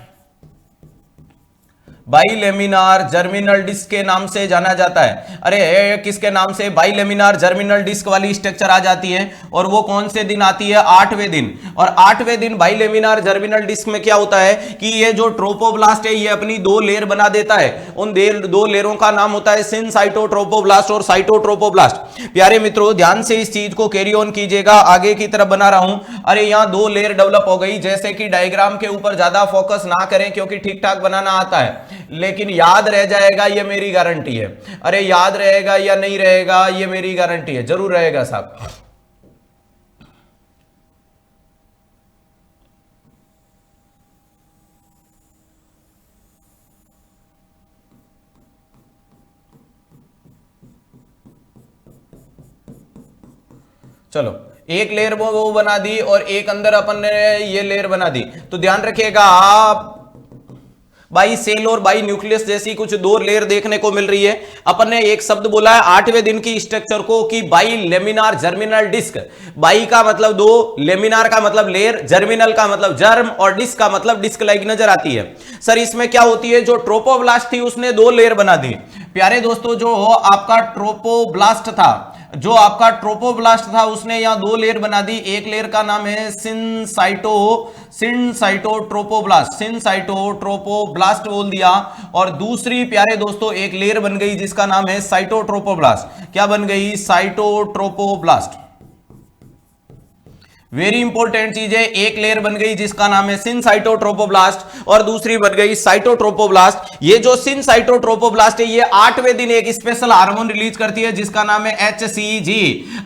germinal disc के नाम से जाना जाता है। अरे किसके नाम से? बाइलेमिनार जर्मिनल डिस्क वाली स्ट्रक्चर आ जाती है। और वो कौन से दिन आती है? 8वें दिन। और 8वें दिन बाइलेमिनार जर्मिनल डिस्क में क्या होता है कि ये जो ट्रोपोब्लास्ट है ये अपनी दो लेयर बना देता है। उन दो लेयरों का नाम होता है सिनसाइटोट्रोपोब्लास्ट और साइटोट्रोपोब्लास्ट। प्यारे मित्रों ध्यान से इस चीज को कैरी ऑन कीजिएगा, आगे की तरफ बना रहा हूं। अरे यहां दो लेयर डेवलप हो गई। जैसे कि डायग्राम के ऊपर ज्यादा फोकस ना करें क्योंकि ठीक ठाक बनाना आता है, लेकिन याद रह जाएगा ये मेरी गारंटी है। अरे याद रहेगा या नहीं रहेगा ये मेरी गारंटी है, जरूर रहेगा साहब। चलो एक लेयर वो बना दी और एक अंदर अपन ने ये लेयर बना दी। तो ध्यान रखिएगा आप, बाई सेल और बाई न्यूक्लियस जैसी कुछ दो लेयर देखने को मिल रही है। अपन ने एक शब्द बोला है 8वें दिन की स्ट्रक्चर को कि bilaminar germinal disc. Bi का मतलब दो, लेमिनार का मतलब लेयर, जर्मिनल का मतलब जर्म और डिस्क का मतलब डिस्क लाइक नजर आती है। सर इसमें क्या होती है? जो ट्रोपोब्लास्ट थी उसने दो लेयर बना दी। प्यारे दोस्तों जो आपका ट्रोपोब्लास्ट था उसने यहां दो लेयर बना दी। एक लेयर का नाम है सिनसाइटोट्रोपोब्लास्ट बोल दिया। और दूसरी प्यारे दोस्तों एक लेयर बन गई जिसका नाम है साइटोट्रोपोब्लास्ट। क्या बन गई? साइटोट्रोपोब्लास्ट। वेरी इंपॉर्टेंट चीज है। एक लेयर बन गई जिसका नाम है सिनसाइटोट्रोपोब्लास्ट और दूसरी बन गई साइटोट्रोपोब्लास्ट। ये जो सिनसाइटोट्रोपोब्लास्ट है ये 8वें दिन एक स्पेशल हार्मोन रिलीज करती है जिसका नाम है HCG।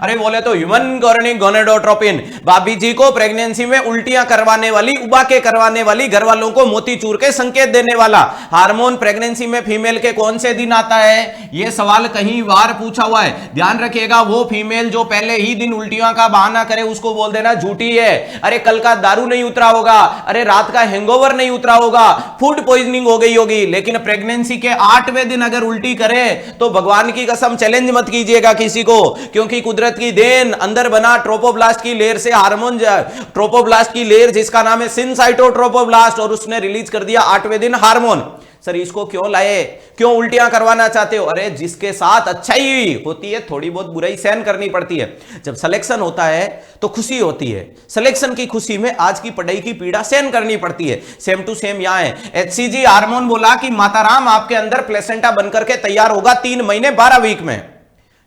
अरे बोले तो ह्यूमन गवर्निंग गोनेडोट्रोपिन। भाभी जी को प्रेगनेंसी में उल्टियां करवाने वाली, उबा के करवाने वाली, घर वालों को मोतीचूर के संकेत देने वाला हार्मोन प्रेगनेंसी में फीमेल के कौन से दिन आता है? यह सवाल कहीं बार पूछा हुआ है। ध्यान रखिएगा, वो फीमेल जो पहले ही दिन उल्टियों का बहाना करे उसको बोल देना झूठी है। अरे कल का दारू नहीं उतरा होगा, अरे रात का हैंगओवर नहीं उतरा होगा, फूड पॉइजनिंग हो गई होगी, लेकिन प्रेगनेंसी के 8वें दिन अगर उल्टी करे तो भगवान की कसम चैलेंज मत कीजिएगा किसी को, क्योंकि कुदरत की देन अंदर बना ट्रोपोब्लास्ट की लेयर से हार्मोन, ट्रोपोब्लास्ट की लेयर जिसका नाम है सिनसाइटोट्रोपोब्लास्ट, और उसने रिलीज कर दिया 8वें दिन हार्मोन। सर इसको क्यों लाए? क्यों उल्टियां करवाना चाहते हो? अरे जिसके साथ अच्छाई होती है थोड़ी बहुत बुराई सहन करनी पड़ती है। जब सिलेक्शन होता है तो खुशी होती है, सिलेक्शन की खुशी में आज की पढ़ाई की पीड़ा सहन करनी पड़ती है। सेम टू सेम यहां है। HCG हार्मोन बोला कि माताराम आपके अंदर प्लेसेंटा बनकर के तैयार होगा 3 महीने 12 वीक में,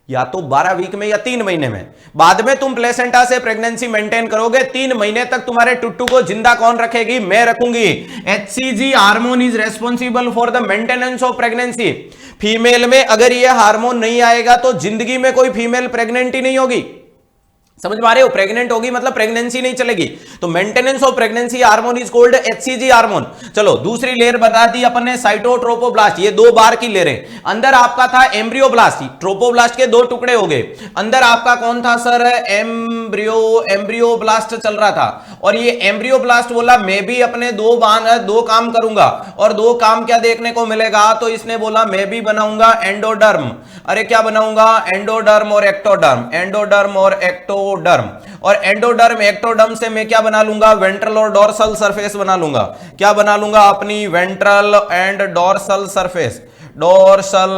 या तो 12 वीक में या 3 महीने में। बाद में तुम प्लेसेंटा से प्रेगनेंसी मेंटेन करोगे। 3 महीने तक तुम्हारे टुट्टू को जिंदा कौन रखेगी? मैं रखूंगी। HCG hormone is responsible for the maintenance of pregnancy. Female में अगर यह हार्मोन नहीं आएगा तो जिंदगी में कोई फीमेल प्रेग्नेंट ही नहीं होगी। समझ पा रहे हो? प्रेग्नेंट होगी मतलब प्रेगनेंसी नहीं चलेगी। तो maintenance of pregnancy hormone is called HCG hormone. चलो दूसरी लेयर बता दी अपन ने साइटोट्रोपोब्लास्ट। ये 2 बार की लेयर है। अंदर आपका था एम्ब्रियोब्लास्ट। ट्रोपोब्लास्ट के 2 टुकड़े हो गए। अंदर आपका कौन था सर? एम्ब्रियोब्लास्ट चल रहा था। और ये एम्ब्रियोब्लास्ट बोला मैं भी अपने 2 काम करूंगा। और 2 काम क्या देखने को मिलेगा? तो इसने बोला मैं भी बनाऊंगा एंडोडर्म। अरे क्या बनाऊंगा? एंडोडर्म और एक्टोडर्म। एंडोडर्म और एक्टोडर्म। और एंडोडर्म एक्टोडर्म से मैं क्या बना लूंगा? वेंट्रल और डोर्सल सरफेस बना लूंगा। क्या बना लूंगा? अपनी ventral and dorsal surface. Dorsal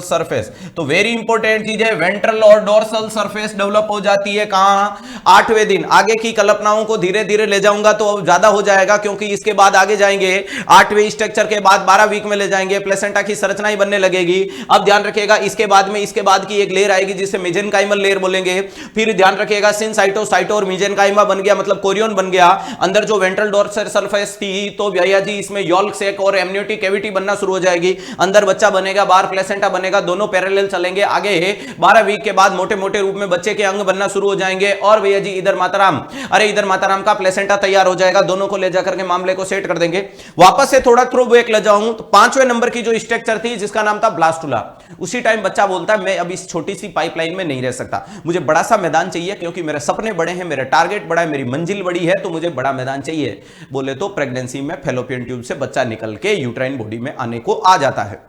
surface. तो वेरी इंपॉर्टेंट चीज है, वेंट्रल और डोर्सल सरफेस डेवलप हो जाती है कहां? 8वें दिन। आगे की कल्पनाओं को धीरे धीरे ले जाऊंगा तो ज्यादा हो जाएगा, क्योंकि इसके बाद आगे जाएंगे 8वें स्ट्रक्चर के बाद 12 वीक में ले जाएंगे, प्लेसेंटा की संरचना ही बनने लगेगी। अब ध्यान रखिएगा इसके बाद की एक लेयर आएगी जिसे मेसेनकाइमल लेयर बोलेंगे। फिर ध्यान रखिएगा सिनसाइटो और मेसेनकाइमा बन गया, मतलब कोरियन बन गया। अंदर जो वेंट्रल डोर्सल सरफेस थी तो भैया जी इसमें यॉल्क सैक और एमनियोटिक कैविटी बनना शुरू हो जाएगी। जाएगी, अंदर बच्चा बनेगा, बाहर प्लेसेंटा बनेगा, दोनों पैरेलल चलेंगे। आगे 12 वीक के बाद मोटे मोटे रूप में बच्चे के अंग बनना शुरू हो जाएंगे और भैया जी इधर माताराम, अरे इधर माताराम का प्लेसेंटा तैयार हो जाएगा। दोनों को ले जाकर के मामले को सेट कर देंगे। वापस से थोड़ा थ्रो बैक ले जाऊं तो 5वें नंबर की जो स्ट्रक्चर थी जिसका नाम था ब्लास्टुला, उसी टाइम बच्चा बोलता है मैं अब इस छोटी सी पाइपलाइन में नहीं रह सकता, मुझे बड़ा सा मैदान चाहिए क्योंकि मेरे सपने बड़े हैं, मेरा टारगेट बड़ा है, मेरी मंजिल बड़ी है, तो मुझे बड़ा मैदान चाहिए। बोले तो प्रेगनेंसी में फैलोपियन ट्यूब से बच्चा निकल के यूट्राइन बॉडी में आने को आ जाता है।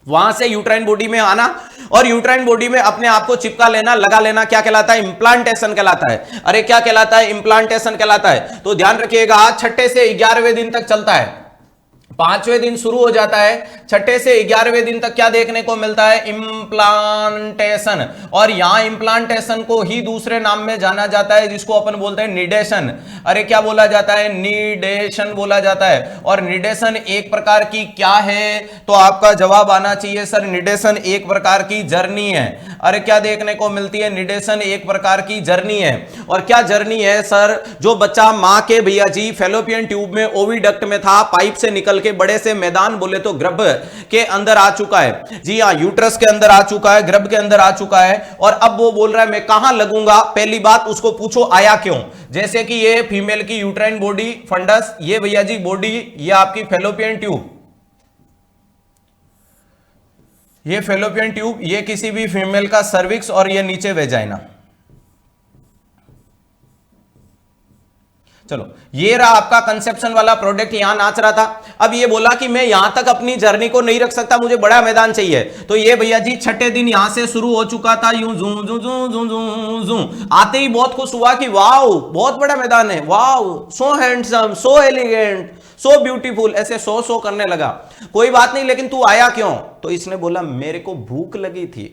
वहां से यूट्राइन बॉडी में आना और यूट्राइन बॉडी में अपने आप को चिपका लेना, लगा लेना, क्या कहलाता है? इंप्लांटेशन कहलाता है। अरे क्या कहलाता है? इंप्लांटेशन कहलाता है। तो ध्यान रखिएगा, छठे से 11वें दिन तक चलता है। 5वें दिन शुरू हो जाता है, छठे से 11वें दिन तक क्या देखने को मिलता है? इम्प्लांटेशन। और यहां इम्प्लांटेशन को ही दूसरे नाम में जाना जाता है जिसको अपन बोलते हैं निडेशन। अरे क्या बोला जाता है? निडेशन बोला जाता है। और निडेशन एक प्रकार की क्या है? तो आपका जवाब आना चाहिए सर, निडेशन एक प्रकार की जर्नी है। अरे क्या देखने को मिलती है? निडेशन एक प्रकार की जर्नी है। और क्या जर्नी है सर? जो बच्चा मां के भैया जी फैलोपियन ट्यूब में ओविडक्ट में था, पाइप से निकल के बड़े से मैदान बोले तो गर्भ के अंदर आ चुका है। जी हां, यूट्रस के अंदर आ चुका है, गर्भ के अंदर आ चुका है। और अब वो बोल रहा है मैं कहां लगूंगा। पहली बात उसको पूछो आया क्यों। जैसे कि ये फीमेल की यूट्राइन बॉडी फंडस, ये भैया जी बॉडी, ये आपकी फैलोपियन ट्यूब, ये फैलोपियन ट्यूब, ये किसी भी फीमेल का सर्विक्स और ये नीचे वेजाइना। चलो, ये रहा आपका कंसेप्शन वाला प्रोडक्ट, यहां नाच रहा था। अब ये बोला कि मैं यहां तक अपनी जर्नी को नहीं रख सकता, मुझे बड़ा मैदान चाहिए। तो ये भैया जी छठे दिन यहां से शुरू हो चुका था, यूं जू जू जू जू जू जू, आते ही बहुत खुश हुआ कि वाओ बहुत बड़ा मैदान है, wow so handsome, so elegant, so beautiful, ऐसे सो करने लगा। कोई बात नहीं, लेकिन तू आया क्यों? तो इसने बोला मेरे को भूख लगी थी।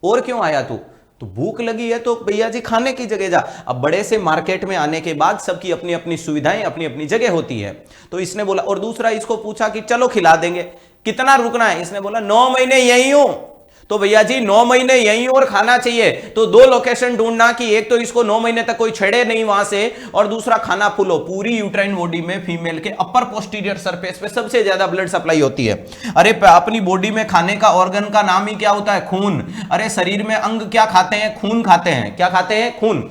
और क्यों आया तू? तो भूख लगी है तो भैया जी खाने की जगह जा। अब बड़े से मार्केट में आने के बाद सबकी अपनी अपनी सुविधाएं, अपनी अपनी जगह होती है। तो इसने बोला, और दूसरा इसको पूछा कि चलो खिला देंगे, कितना रुकना है? इसने बोला 9 महीने यहीं हूं। तो भैया जी 9 महीने यहीं और खाना चाहिए, तो 2 लोकेशन ढूंढना कि एक तो इसको 9 महीने तक कोई छेड़े नहीं वहां से, और दूसरा खाना फुलो। पूरी यूट्राइन बॉडी में फीमेल के अपर पोस्टीरियर सरफेस पे सबसे ज्यादा ब्लड सप्लाई होती है। अरे अपनी बॉडी में खाने का ऑर्गन का नाम ही क्या होता है? खून। अरे शरीर में अंग क्या खाते हैं? खून खाते हैं। क्या खाते हैं? खून।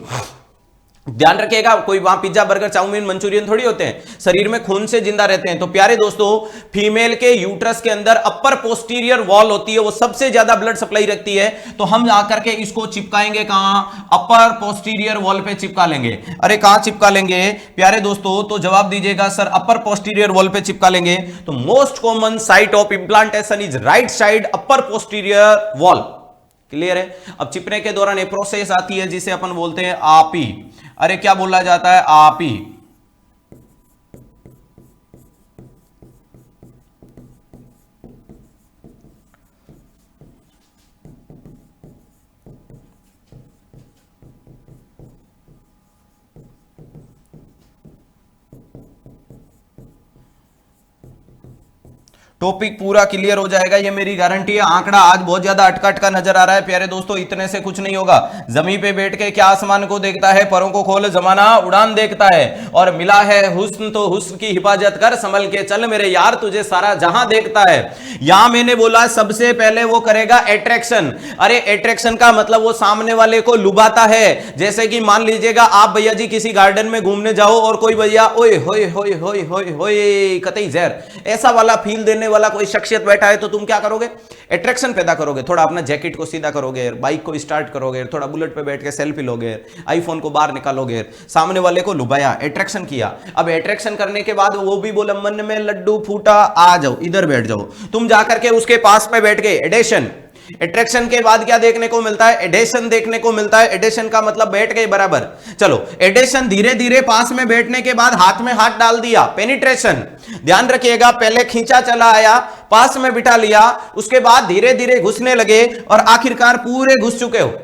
ध्यान रखिएगा, कोई वहां पिज्जा बर्गर चाउमीन मंचूरियन थोड़ी होते हैं, शरीर में खून से जिंदा रहते हैं। तो प्यारे दोस्तों, फीमेल के यूट्रस के अंदर अपर पोस्टीरियर वॉल होती है, वो सबसे ज्यादा ब्लड सप्लाई रखती है। तो हम आकर के इसको चिपकाएंगे कहां? अपर पोस्टीरियर वॉल पे चिपका लेंगे। अरे कहां चिपका लेंगे प्यारे दोस्तों? तो जवाब दीजिएगा सर, अपर पोस्टीरियर वॉल पे चिपका लेंगे। तो most common site of implantation is right side upper posterior wall. Clear है? अब चिपने के दौरान एक प्रोसेस आती है जिसे अपन बोलते हैं आपी। अरे क्या बोला जाता है? आपी। टॉपिक पूरा क्लियर हो जाएगा, ये मेरी गारंटी है। आंकड़ा आज बहुत ज्यादा अटका नजर आ रहा है प्यारे दोस्तों, इतने से कुछ नहीं होगा। जमीन पे बैठ के क्या आसमान को देखता है, परों को खोल जमाना उड़ान देखता है। और मिला है हुस्न तो हुस्न की हिफाजत कर, संभल के चल मेरे यार तुझे सारा जहां देखता है। यहां मैंने बोला सबसे पहले वो करेगा अट्रैक्शन। अरे अट्रैक्शन का मतलब वो सामने वाले को लुभाता है। जैसे कि मान लीजिएगा आप भैया जी किसी गार्डन में घूमने जाओ और कोई भैया ओए होए होए होए होए होए कतई जहर ऐसा वाला फील देने वाला कोई शख्सियत बैठा है, तो तुम क्या करोगे? अट्रैक्शन पैदा करोगे। थोड़ा अपना जैकेट को सीधा करोगे, बाइक को स्टार्ट करोगे, थोड़ा बुलेट पे बैठ के सेल्फी लोगे, आईफोन को बाहर निकालोगे, सामने वाले को लुभाया, अट्रैक्शन किया। अब अट्रैक्शन करने के बाद वो भी बोला मन में लड्डू फूटा, आ जाओ इधर बैठ जाओ। तुम जाकर के उसके पास में बैठ गए, एडेशन। एट्रैक्शन के बाद क्या देखने को मिलता है? एडेशन देखने को मिलता है। एडेशन का मतलब बैठ गए बराबर। चलो, एडेशन धीरे धीरे पास में बैठने के बाद हाथ में हाथ डाल दिया, पेनिट्रेशन। ध्यान रखिएगा, पहले खींचा चला आया, पास में बिठा लिया, उसके बाद धीरे धीरे घुसने लगे और आखिरकार पूरे घुस चुके हो।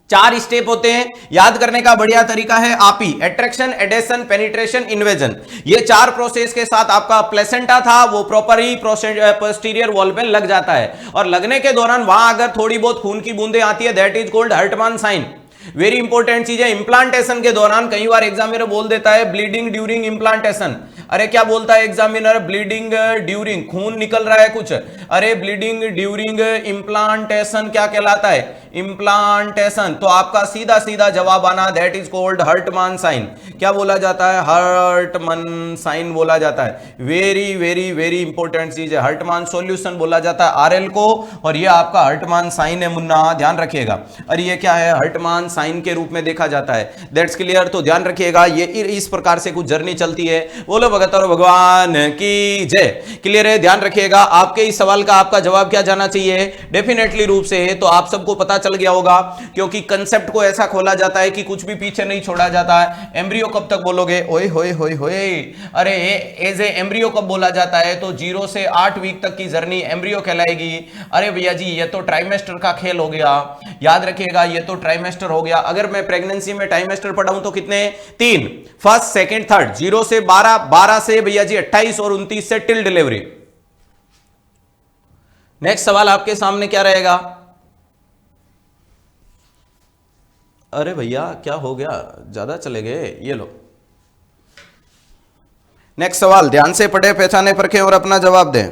4 स्टेप होते हैं, याद करने का बढ़िया तरीका है आपी, एट्रैक्शन, एडेशन, पेनिट्रेशन, इन्वेजन। ये 4 प्रोसेस के साथ आपका प्लेसेंटा था वो प्रॉपर ही पोस्टीरियर वॉल पे लग जाता है। और लगने के दौरान वहां अगर थोड़ी बहुत खून की बूंदें आती है, that is called Hartman sign. Very important चीज है। इंप्लांटेशन के दौरान कई बार एग्जामिनर बोल देता है ब्लीडिंग ड्यूरिंग इंप्लांटेशन। अरे क्या बोलता है एग्जामिनर, ब्लीडिंग ड्यूरिंग, खून निकल रहा है कुछ, अरे ब्लीडिंग ड्यूरिंग इम्प्लांटेशन क्या कहलाता है, इम्प्लांटेशन। तो आपका सीधा सीधा जवाब आना, that is called Hartman sign. क्या बोला जाता है, हर्टमान साइन बोला जाता है। वेरी वेरी वेरी इंपॉर्टेंट चीज है, हर्टमान सॉल्यूशन बोला जाता है आरएल को, और ये आपका हर्टमान साइन है मुन्ना, ध्यान रखिएगा। और ये क्या है, हर्टमान साइन के रूप में देखा जाता है। That's clear. तो ध्यान रखिएगा, ये इस प्रकार से कुछ जर्नी चलती है। बोलो भगत और भगवान की जय। क्लियर है, ध्यान रखिएगा। आपके इस सवाल का आपका जवाब क्या जाना चाहिए, डेफिनेटली रूप से तो आप सबको पता चल गया होगा, क्योंकि कंसेप्ट को ऐसा खोला जाता है कि कुछ भी पीछे नहीं छोड़ा जाता है। एम्ब्रियो कब तक बोलोगे, ओए होए होए होए, अरे एज ए एम्ब्रियो कब बोला जाता है, तो 0 से 8 वीक तक की जर्नी एम्ब्रियो कहलाएगी। अरे भैया जी ये तो ट्राइमेस्टर का खेल हो गया, याद रखिएगा ये तो ट्राइमेस्टर हो गया। अगर मैं प्रेगनेंसी में ट्राइमेस्टर पढ़ाऊं तो कितने, 3, फर्स्ट सेकंड थर्ड, 0 से 12, 12 से भैया जी 28 और 29 से टिल डिलीवरी। नेक्स्ट सवाल आपके सामने क्या रहेगा, अरे भैया क्या हो गया, ज्यादा चले गए, ये लो। नेक्स्ट सवाल ध्यान से पढ़े, पहचाने परखें और अपना जवाब दें।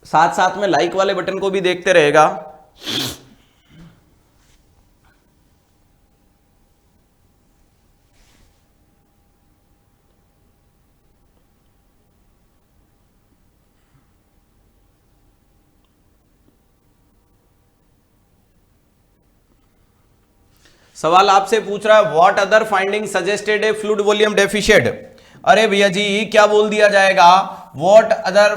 साथ साथ में लाइक वाले बटन को भी देखते रहेगा। सवाल आपसे पूछ रहा है, what other finding suggested A fluid volume deficient. अरे भैया जी क्या बोल दिया जाएगा, what other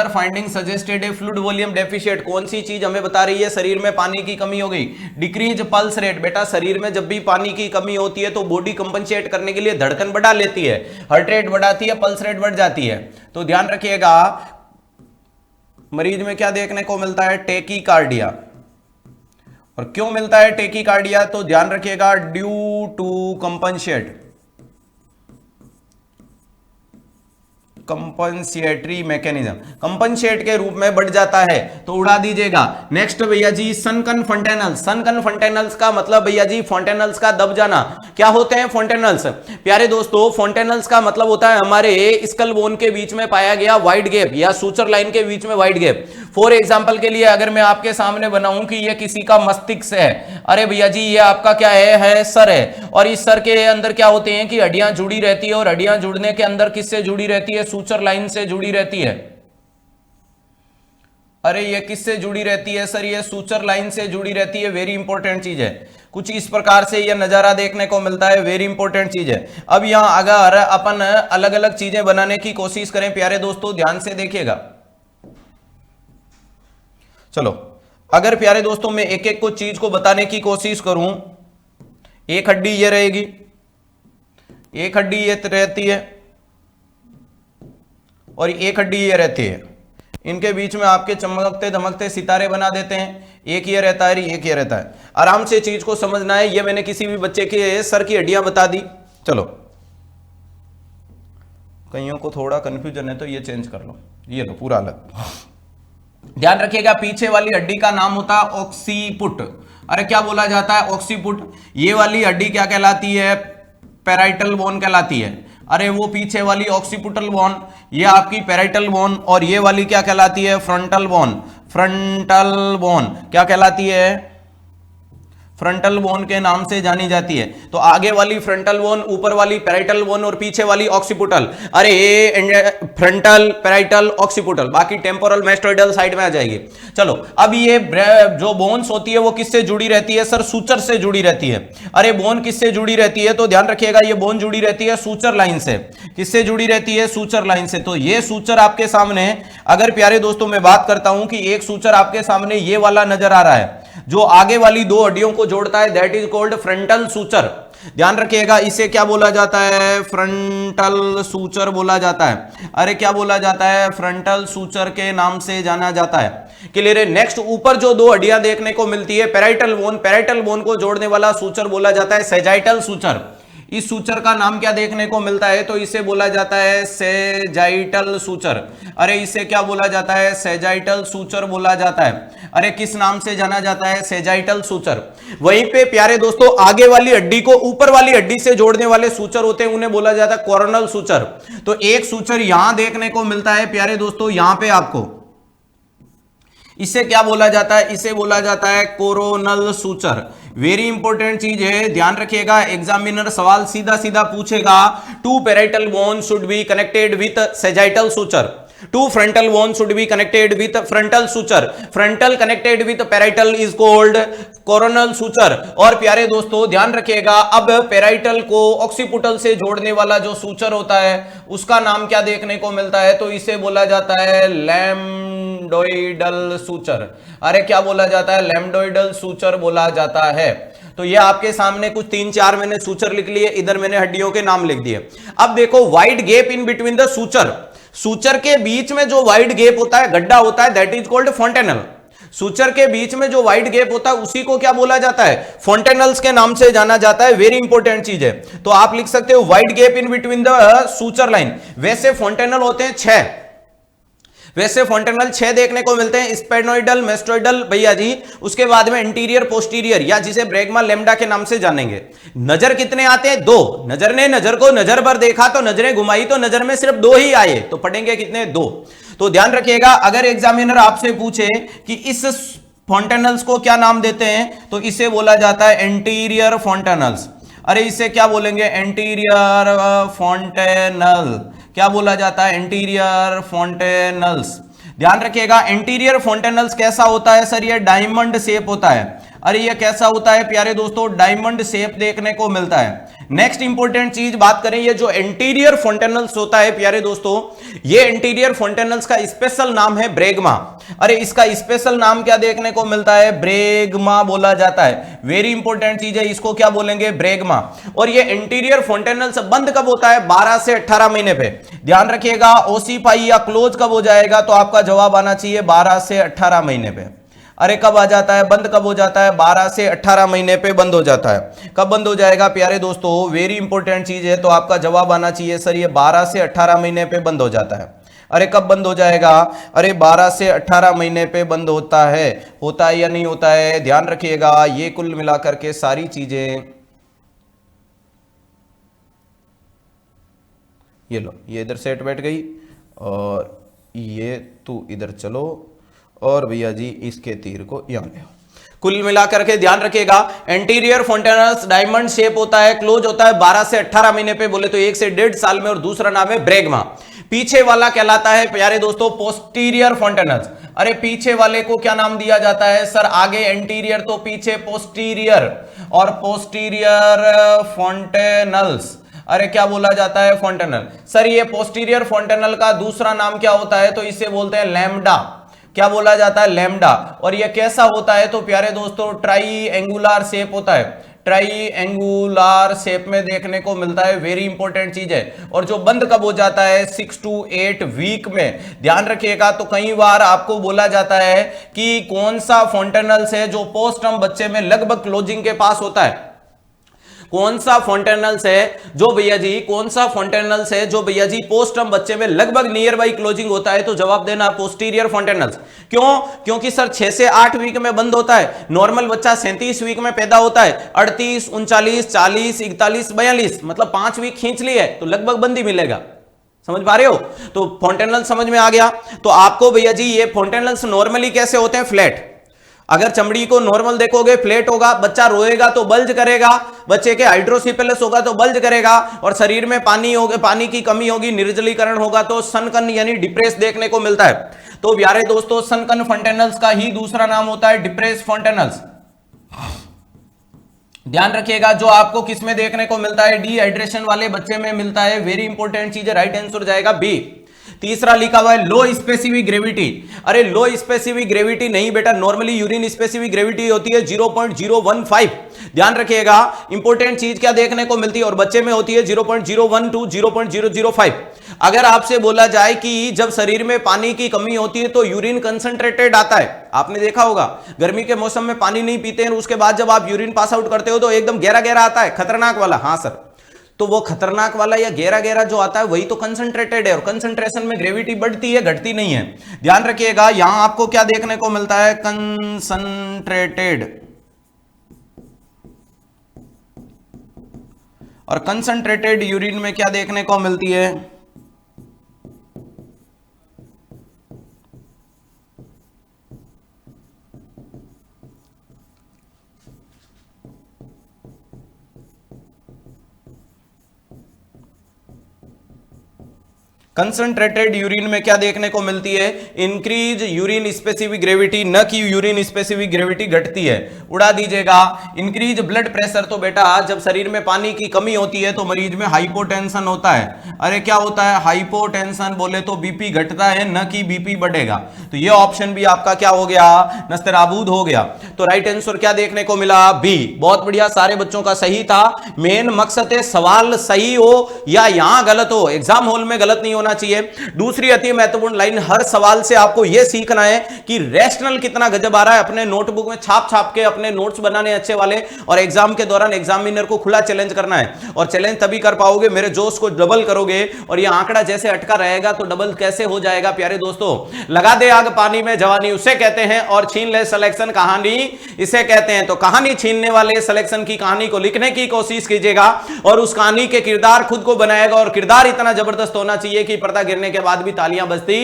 finding suggested A fluid volume deficient. कौन सी चीज हमें बता रही है, शरीर में पानी की कमी हो गई। डिक्रीज पल्स रेट, बेटा शरीर में जब भी पानी की कमी होती है तो बॉडी कंपनसेट करने के लिए धड़कन बढ़ा लेती है, हार्ट रेट बढ़ाती है, पल्स रेट बढ़ जाती है। तो ध्यान रखिएगा, मरीज में क्या देखने को मिलता है, टेकीकार्डिया। और क्यों मिलता है टेकीकार्डिया, तो ध्यान रखिएगा, due to compensatory mechanism, compensate के रूप में बढ़ जाता है, तो उड़ा दीजिएगा। नेक्स्ट भैया जी सनकन फंटेनल्स। सनकन फंटेनल्स का मतलब भैया जी फॉन्टेनल्स का दब जाना। क्या होते हैं फॉन्टेनल्स, प्यारे दोस्तों, फॉन्टेनल्स का मतलब होता है हमारे स्कल बोन के बीच में पाया गया वाइड गैप, या सूचर लाइन के बीच में वाइड गैप। फॉर एग्जाम्पल के लिए अगर मैं आपके सामने बनाऊं कि ये किसी का मस्तिष्क है, अरे भैया जी ये आपका क्या है सर है, और इस सर के अंदर क्या होते हैं कि हड्डियां जुड़ी रहती है, और हड्डियां जुड़ने के अंदर किससे जुड़ी रहती है, सूचर लाइन से जुड़ी रहती है। अरे ये किससे जुड़ी रहती है सर, ये सूचर लाइन से जुड़ी रहती है। वेरी इंपॉर्टेंट चीज है, कुछ इस प्रकार से यह नजारा देखने को मिलता है, वेरी इंपॉर्टेंट चीज है। अब यहां अगर अपन अलग अलग चीजें बनाने की कोशिश करें, प्यारे दोस्तों ध्यान से देखिएगा। चलो अगर प्यारे दोस्तों मैं एक एक को चीज को बताने की कोशिश करूं, एक हड्डी ये रहेगी, एक हड्डी ये रहती है, और एक हड्डी ये रहती है। इनके बीच में आपके चमकते धमकते सितारे बना देते हैं, एक ये रहता है, एक ये रहता है। आराम से चीज को समझना है। ये मैंने किसी भी बच्चे के सर की हड्डियां बता दी। चलो कईयों को थोड़ा कंफ्यूजन है तो ये चेंज कर लो, ये लो पूरा अलग। ध्यान रखिएगा, पीछे वाली हड्डी का नाम होता है ऑक्सीपुट। अरे क्या बोला जाता है, ऑक्सीपुट। ये वाली हड्डी क्या कहलाती है, पैराइटल बोन कहलाती है। अरे वो पीछे वाली ऑक्सीपुटल बोन, ये आपकी पैराइटल बोन, और ये वाली क्या कहलाती है, फ्रंटल बोन। फ्रंटल बोन क्या कहलाती है, फ्रंटल बोन के नाम से जानी जाती है। तो आगे वाली फ्रंटल बोन, ऊपर वाली पैराइटल बोन, और पीछे वाली ऑक्सीपुटल। अरे फ्रंटल, पैराइटल, ऑक्सीपुटल, बाकी टेम्पोरल, मैस्टोइडल साइड में आ जाएगी। चलो अब ये जो बोन्स होती है वो किससे जुड़ी रहती है सर, सूचर से जुड़ी रहती है। अरे बोन किससे जुड़ी रहती है, तो ध्यान रखिएगा ये बोन जुड़ी रहती है सूचर लाइन से। किससे जुड़ी रहती है, सूचर लाइन से। तो ये सूचर आपके सामने, अगर प्यारे दोस्तों मैं बात करता हूं कि एक सूचर आपके सामने ये वाला नजर आ रहा है, जो आगे वाली दो हड्डियों को जोड़ता है, that is called frontal suture. ध्यान रखिएगा, इसे क्या बोला जाता है, फ्रंटल सूचर बोला जाता है। अरे क्या बोला जाता है, फ्रंटल सूचर के नाम से जाना जाता है। क्लियर है। नेक्स्ट ऊपर जो दो हड्डियां देखने को मिलती है, पैराइटल बोन, पैराइटल बोन को जोड़ने वाला सूचर बोला जाता है सैजाइटल सूचर। इस सूचर का नाम क्या देखने को मिलता है? तो इसे बोला जाता है सेजाइटल सूचर। अरे इसे क्या बोला जाता है? सेजाइटल सूचर बोला जाता है। अरे किस नाम से जाना जाता है? Sagittal suture. वहीं पे प्यारे दोस्तों आगे वाली हड्डी को ऊपर वाली हड्डी से जोड़ने वाले सूचर होते हैं, उन्हें बोला जाता है कोरोनल सूचर। तो एक सूचर यहां देखने को मिलता है प्यारे दोस्तों, यहां पे आपको, इसे क्या बोला जाता है? इसे बोला जाता है कोरोनल सूचर। वेरी इंपॉर्टेंट चीज है, ध्यान रखिएगा, एग्जामिनर सवाल सीधा सीधा पूछेगा। Two parietal bone should be connected with sagittal suture, two frontal bone should be connected with frontal suture, frontal connected with parietal is called coronal suture. और प्यारे दोस्तों ध्यान रखिएगा, अब पैराइटल को ऑक्सीपुटल से जोड़ने वाला जो सूचर होता है उसका नाम क्या देखने को मिलता है? तो इसे बोला जाता है लैम्डोइडल सूचर। अरे क्या बोला जाता है? लैम्डोइडल सूचर बोला जाता है। तो ये आपके सामने कुछ 3-4 मैंने सूचर लिख लिए, इधर मैंने हड्डियों के नाम लिख दिए। अब देखो, wide gap in between the suture, suture के बीच में जो वाइड गैप होता है, गड्ढा होता है, दैट इज कॉल्ड फोंटेनल। सूचर के बीच में जो वाइड गैप होता है उसी को क्या बोला जाता है? फोंटेनल्स के नाम से जाना जाता है। वेरी इंपॉर्टेंट चीज है। तो आप लिख सकते हो wide gap in between the suture line. वैसे फोंटेनल होते हैं 6, वैसे फोंटेनल 6 देखने को मिलते हैं, स्पेनोइडल, मेस्टोइडल भैया जी, उसके बाद में इंटीरियर पोस्टीरियर, या जिसे ब्रैगमा लैम्डा के नाम से जानेंगे। नजर कितने आते हैं? 2। नजर ने नजर को नजर भर देखा तो नजरें घुमाई तो नजर में सिर्फ 2 ही आए, तो पढ़ेंगे कितने? 2। तो ध्यान रखिएगा, अगर एग्जामिनर आपसे पूछे कि इस फोंटेनल्स को क्या नाम देते हैं, तो इसे बोला जाता है एंटीरियर फोंटेनल्स। अरे इसे क्या बोलेंगे? एंटीरियर फोंटेनल। क्या बोला जाता है? एंटीरियर फोंटेनल्स। ध्यान रखिएगा, एंटीरियर फोंटेनल्स कैसा होता है सर? ये डायमंड शेप होता है। अरे ये कैसा होता है प्यारे दोस्तों? डायमंड शेप देखने को मिलता है। नेक्स्ट इंपॉर्टेंट चीज बात करें, ये जो एंटीरियर फोंटेनल्स होता है प्यारे दोस्तों, ये एंटीरियर फोंटेनल्स का स्पेशल नाम है ब्रैगमा। अरे इसका स्पेशल नाम क्या देखने को मिलता है? ब्रैगमा बोला जाता है। वेरी इंपॉर्टेंट चीज है, इसको क्या बोलेंगे? ब्रैगमा। और ये एंटीरियर फोंटेनल्स बंद कब होता है? 12 से 18 महीने पे। ध्यान रखिएगा, ओसीफाई या क्लोज कब हो जाएगा? तो आपका जवाब आना चाहिए 12 से 18 महीने पे। अरे कब आ जाता है? बंद कब हो जाता है? 12 से 18 महीने पे बंद हो जाता है। कब बंद हो जाएगा प्यारे दोस्तों? वेरी इंपॉर्टेंट चीज है, तो आपका जवाब आना चाहिए सर ये 12 से 18 महीने पे बंद हो जाता है। अरे कब बंद हो जाएगा? अरे 12 से 18 महीने पे बंद होता है या नहीं होता है? ध्यान रखिएगा, ये कुल मिलाकर के सारी चीजें, ये लो, ये इधर सेट बैठ गई और ये तू इधर चलो, और भैया जी इसके तीर को यहां ले। कुल मिलाकर के ध्यान रखिएगा, एंटीरियर फोंटेनल्स डायमंड शेप होता है, क्लोज होता है 12 से 18 महीने पे, बोले तो 1 से 1.5 साल में, और दूसरा नाम है ब्रैगमा। पीछे वाला कहलाता है प्यारे दोस्तों पोस्टीरियर फोंटेनल्स। अरे पीछे वाले को क्या नाम दिया जाता है सर? आगे एंटीरियर तो पीछे पोस्टीरियर, और पोस्टीरियर फोंटेनल्स। अरे क्या बोला जाता है? फोंटेनल। सर ये पोस्टीरियर फोंटेनल का दूसरा नाम क्या होता है? तो इसे बोलते हैं लैम्डा। क्या बोला जाता है? लैम्डा। और ये कैसा होता है? तो प्यारे दोस्तों ट्राईएंगुलर शेप होता है, ट्राईएंगुलर शेप में देखने को मिलता है। वेरी इंपॉर्टेंट चीज है। और जो बंद कब हो जाता है? 6 to 8 वीक में। ध्यान रखिएगा, तो कई बार आपको बोला जाता है कि कौन सा फोंटेनल्स है जो पोस्टर्म बच्चे में लगभग क्लोजिंग के पास होता है। कौन सा फोंटेनल्स है जो भैया जी, कौन सा फोंटेनल्स है जो भैया जी पोस्टर्म बच्चे में लगभग नियर बाई क्लोजिंग होता है? तो जवाब देना पोस्टीरियर फोंटेनल्स। क्यों? क्योंकि सर 6 से 8 वीक में बंद होता है। नॉर्मल बच्चा 37 वीक में पैदा होता है, 38, 39, 40, 41, 42, मतलब 5 वीक खींच लिए तो लगभग बंद ही मिलेगा। समझ पा रहे हो? तो फोंटेनल्स समझ में आ गया। तो आपको भैया जी ये फोंटेनल्स नॉर्मली कैसे होते हैं? फ्लैट। अगर चमड़ी को नॉर्मल देखोगे फ्लैट होगा, बच्चा रोएगा तो बल्ज करेगा, बच्चे के हाइड्रोसिफिलिस होगा तो बल्ज करेगा, और शरीर में पानी होगा, पानी की कमी होगी, निर्जलीकरण होगा तो सनकन यानी डिप्रेस देखने को मिलता है। तो प्यारे दोस्तों सनकन फोंटेनल्स का ही दूसरा नाम होता है डिप्रेस फोंटेनल्स। ध्यान रखिएगा, जो आपको किस में देखने को मिलता है? डिहाइड्रेशन वाले बच्चे में मिलता है। वेरी इंपॉर्टेंट चीज है, राइट आंसर जाएगा बी। तीसरा लिखा हुआ है लो स्पेसिफिक ग्रेविटी। अरे लो स्पेसिफिक ग्रेविटी नहीं बेटा, नॉर्मली यूरिन स्पेसिफिक ग्रेविटी होती है 0.015। ध्यान रखिएगा, इंपॉर्टेंट चीज क्या देखने को मिलती है, और बच्चे में होती है 0.01 to 0.005। अगर आपसे बोला जाए कि जब शरीर में पानी की कमी होती है तो यूरिन कंसंट्रेटेड आता है, आपने देखा होगा गर्मी के मौसम में पानी नहीं पीते हैं, उसके बाद जब आप यूरिन पास आउट करते हो तो एकदम गहरा गहरा आता है, खतरनाक वाला। हाँ सर, तो वो खतरनाक वाला या गहरा गहरा जो आता है वही तो कंसंट्रेटेड है, और कंसंट्रेशन में ग्रेविटी बढ़ती है घटती नहीं है। ध्यान रखिएगा, यहां आपको क्या देखने को मिलता है, कंसंट्रेटेड, और कंसंट्रेटेड यूरिन में क्या देखने को मिलती है, कंसंट्रेटेड यूरिन में क्या देखने को मिलती है, इंक्रीज यूरिन स्पेसिफिक ग्रेविटी, न कि यूरिन स्पेसिफिक ग्रेविटी घटती है। उड़ा दीजिएगा। इंक्रीज ब्लड प्रेशर, तो बेटा जब शरीर में पानी की कमी होती है तो मरीज में हाइपोटेंशन होता है। अरे क्या होता है, हाइपोटेंशन, बोले तो बीपी घटता है, न कि बीपी बढ़ेगा। तो ये ऑप्शन भी आपका क्या हो गया, नस्तराबूद हो गया। तो राइट आंसर क्या देखने को मिला, बी। बहुत बढ़िया, सारे बच्चों का सही था। मेन मकसद है सवाल सही हो या यहां गलत हो, एग्जाम हॉल में गलत नहीं होना चाहिए। दूसरी अति महत्वपूर्ण लाइन, हर सवाल से आपको यह सीखना है कि रैशनल कितना गजब आ रहा है। अपने नोटबुक में छाप छाप के अपने नोट्स बनाने अच्छे वाले, और एग्जाम के दौरान एग्जामिनर को खुला चैलेंज करना है। और चैलेंज तभी कर पाओगे, मेरे जोश को डबल करोगे, और यह आंकड़ा जैसे अटका रहेगा तो डबल कैसे हो जाएगा। प्यारे दोस्तों, लगा दे आग पानी में जवानी उसे कहते हैं, और छीन ले सिलेक्शन कहानी इसे कहते हैं। तो कहानी छीनने वाले सिलेक्शन की कहानी को लिखने की कोशिश कीजिएगा, और उस कहानी के किरदार खुद को बनाएगा, और किरदार इतना जबरदस्त होना चाहिए कि पर्दा गिरने के बाद भी तालियां बजती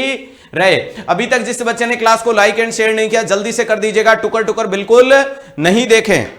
रहे। अभी तक जिस बच्चे ने क्लास को लाइक एंड शेयर नहीं किया, जल्दी से कर दीजिएगा, टुकर टुकर बिल्कुल नहीं देखें।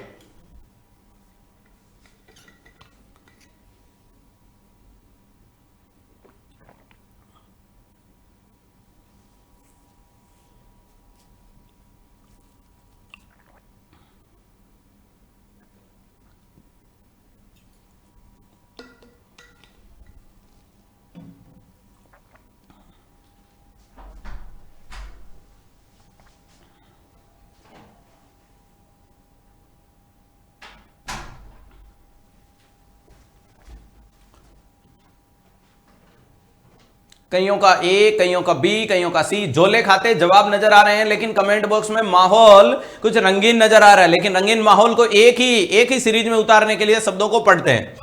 कईयों का ए, कईयों का बी, कईयों का सी। झोले खाते जवाब नजर आ रहे हैं, लेकिन कमेंट बॉक्स में माहौल कुछ रंगीन नजर आ रहा है। लेकिन रंगीन माहौल को एक ही सीरीज में उतारने के लिए शब्दों को पढ़ते हैं।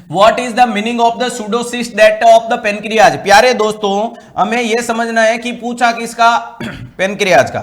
What is the meaning of the pseudocyst that of the pancreas? प्यारे दोस्तों, हमें यह समझना है कि पूछा किसका, पेनक्रियाज का।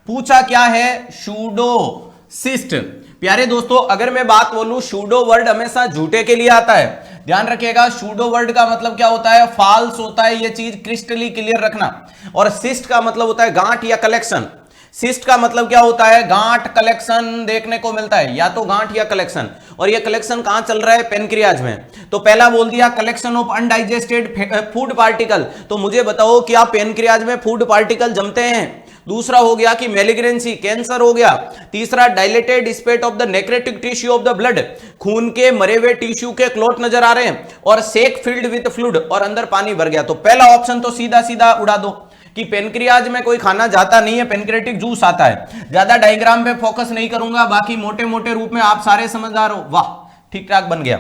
पूछा क्या है, सूडोसिस्ट। प्यारे दोस्तों, अगर मैं बात बोलूं, सूडो वर्ड हमेशा झूठे के लिए आता है। ध्यान रखिएगा, सूडो वर्ड का मतलब क्या होता है, फॉल्स होता है। यह चीज क्रिस्टली क्लियर रखना। और सिस्ट का मतलब होता है गांठ या कलेक्शन। सिस्ट का मतलब क्या होता है, गांठ, कलेक्शन देखने को मिलता है, या तो गांठ या कलेक्शन। और ये कलेक्शन कहां चल रहा है, पेनक्रियाज में। तो पहला बोल दिया collection of undigested food particle. तो मुझे बताओ क्या पेनक्रियाज में फूड पार्टिकल जमते हैं। दूसरा हो गया कि मैलिग्नेंसी, कैंसर हो गया। तीसरा dilated space of the necrotic tissue of the blood, खून के मरे हुए टिश्यू के क्लॉट नजर आ रहे हैं। और सेक फिल्ड विद फ्लूइड, और अंदर पानी भर गया। तो पहला ऑप्शन तो सीधा सीधा उड़ा दो कि पेनक्रियाज में कोई खाना जाता नहीं है, पेनक्रेटिक जूस आता है। ज्यादा डायग्राम पे फोकस नहीं करूंगा, बाकी मोटे मोटे रूप में आप सारे समझदार हो। वाह, ठीक ठाक बन गया।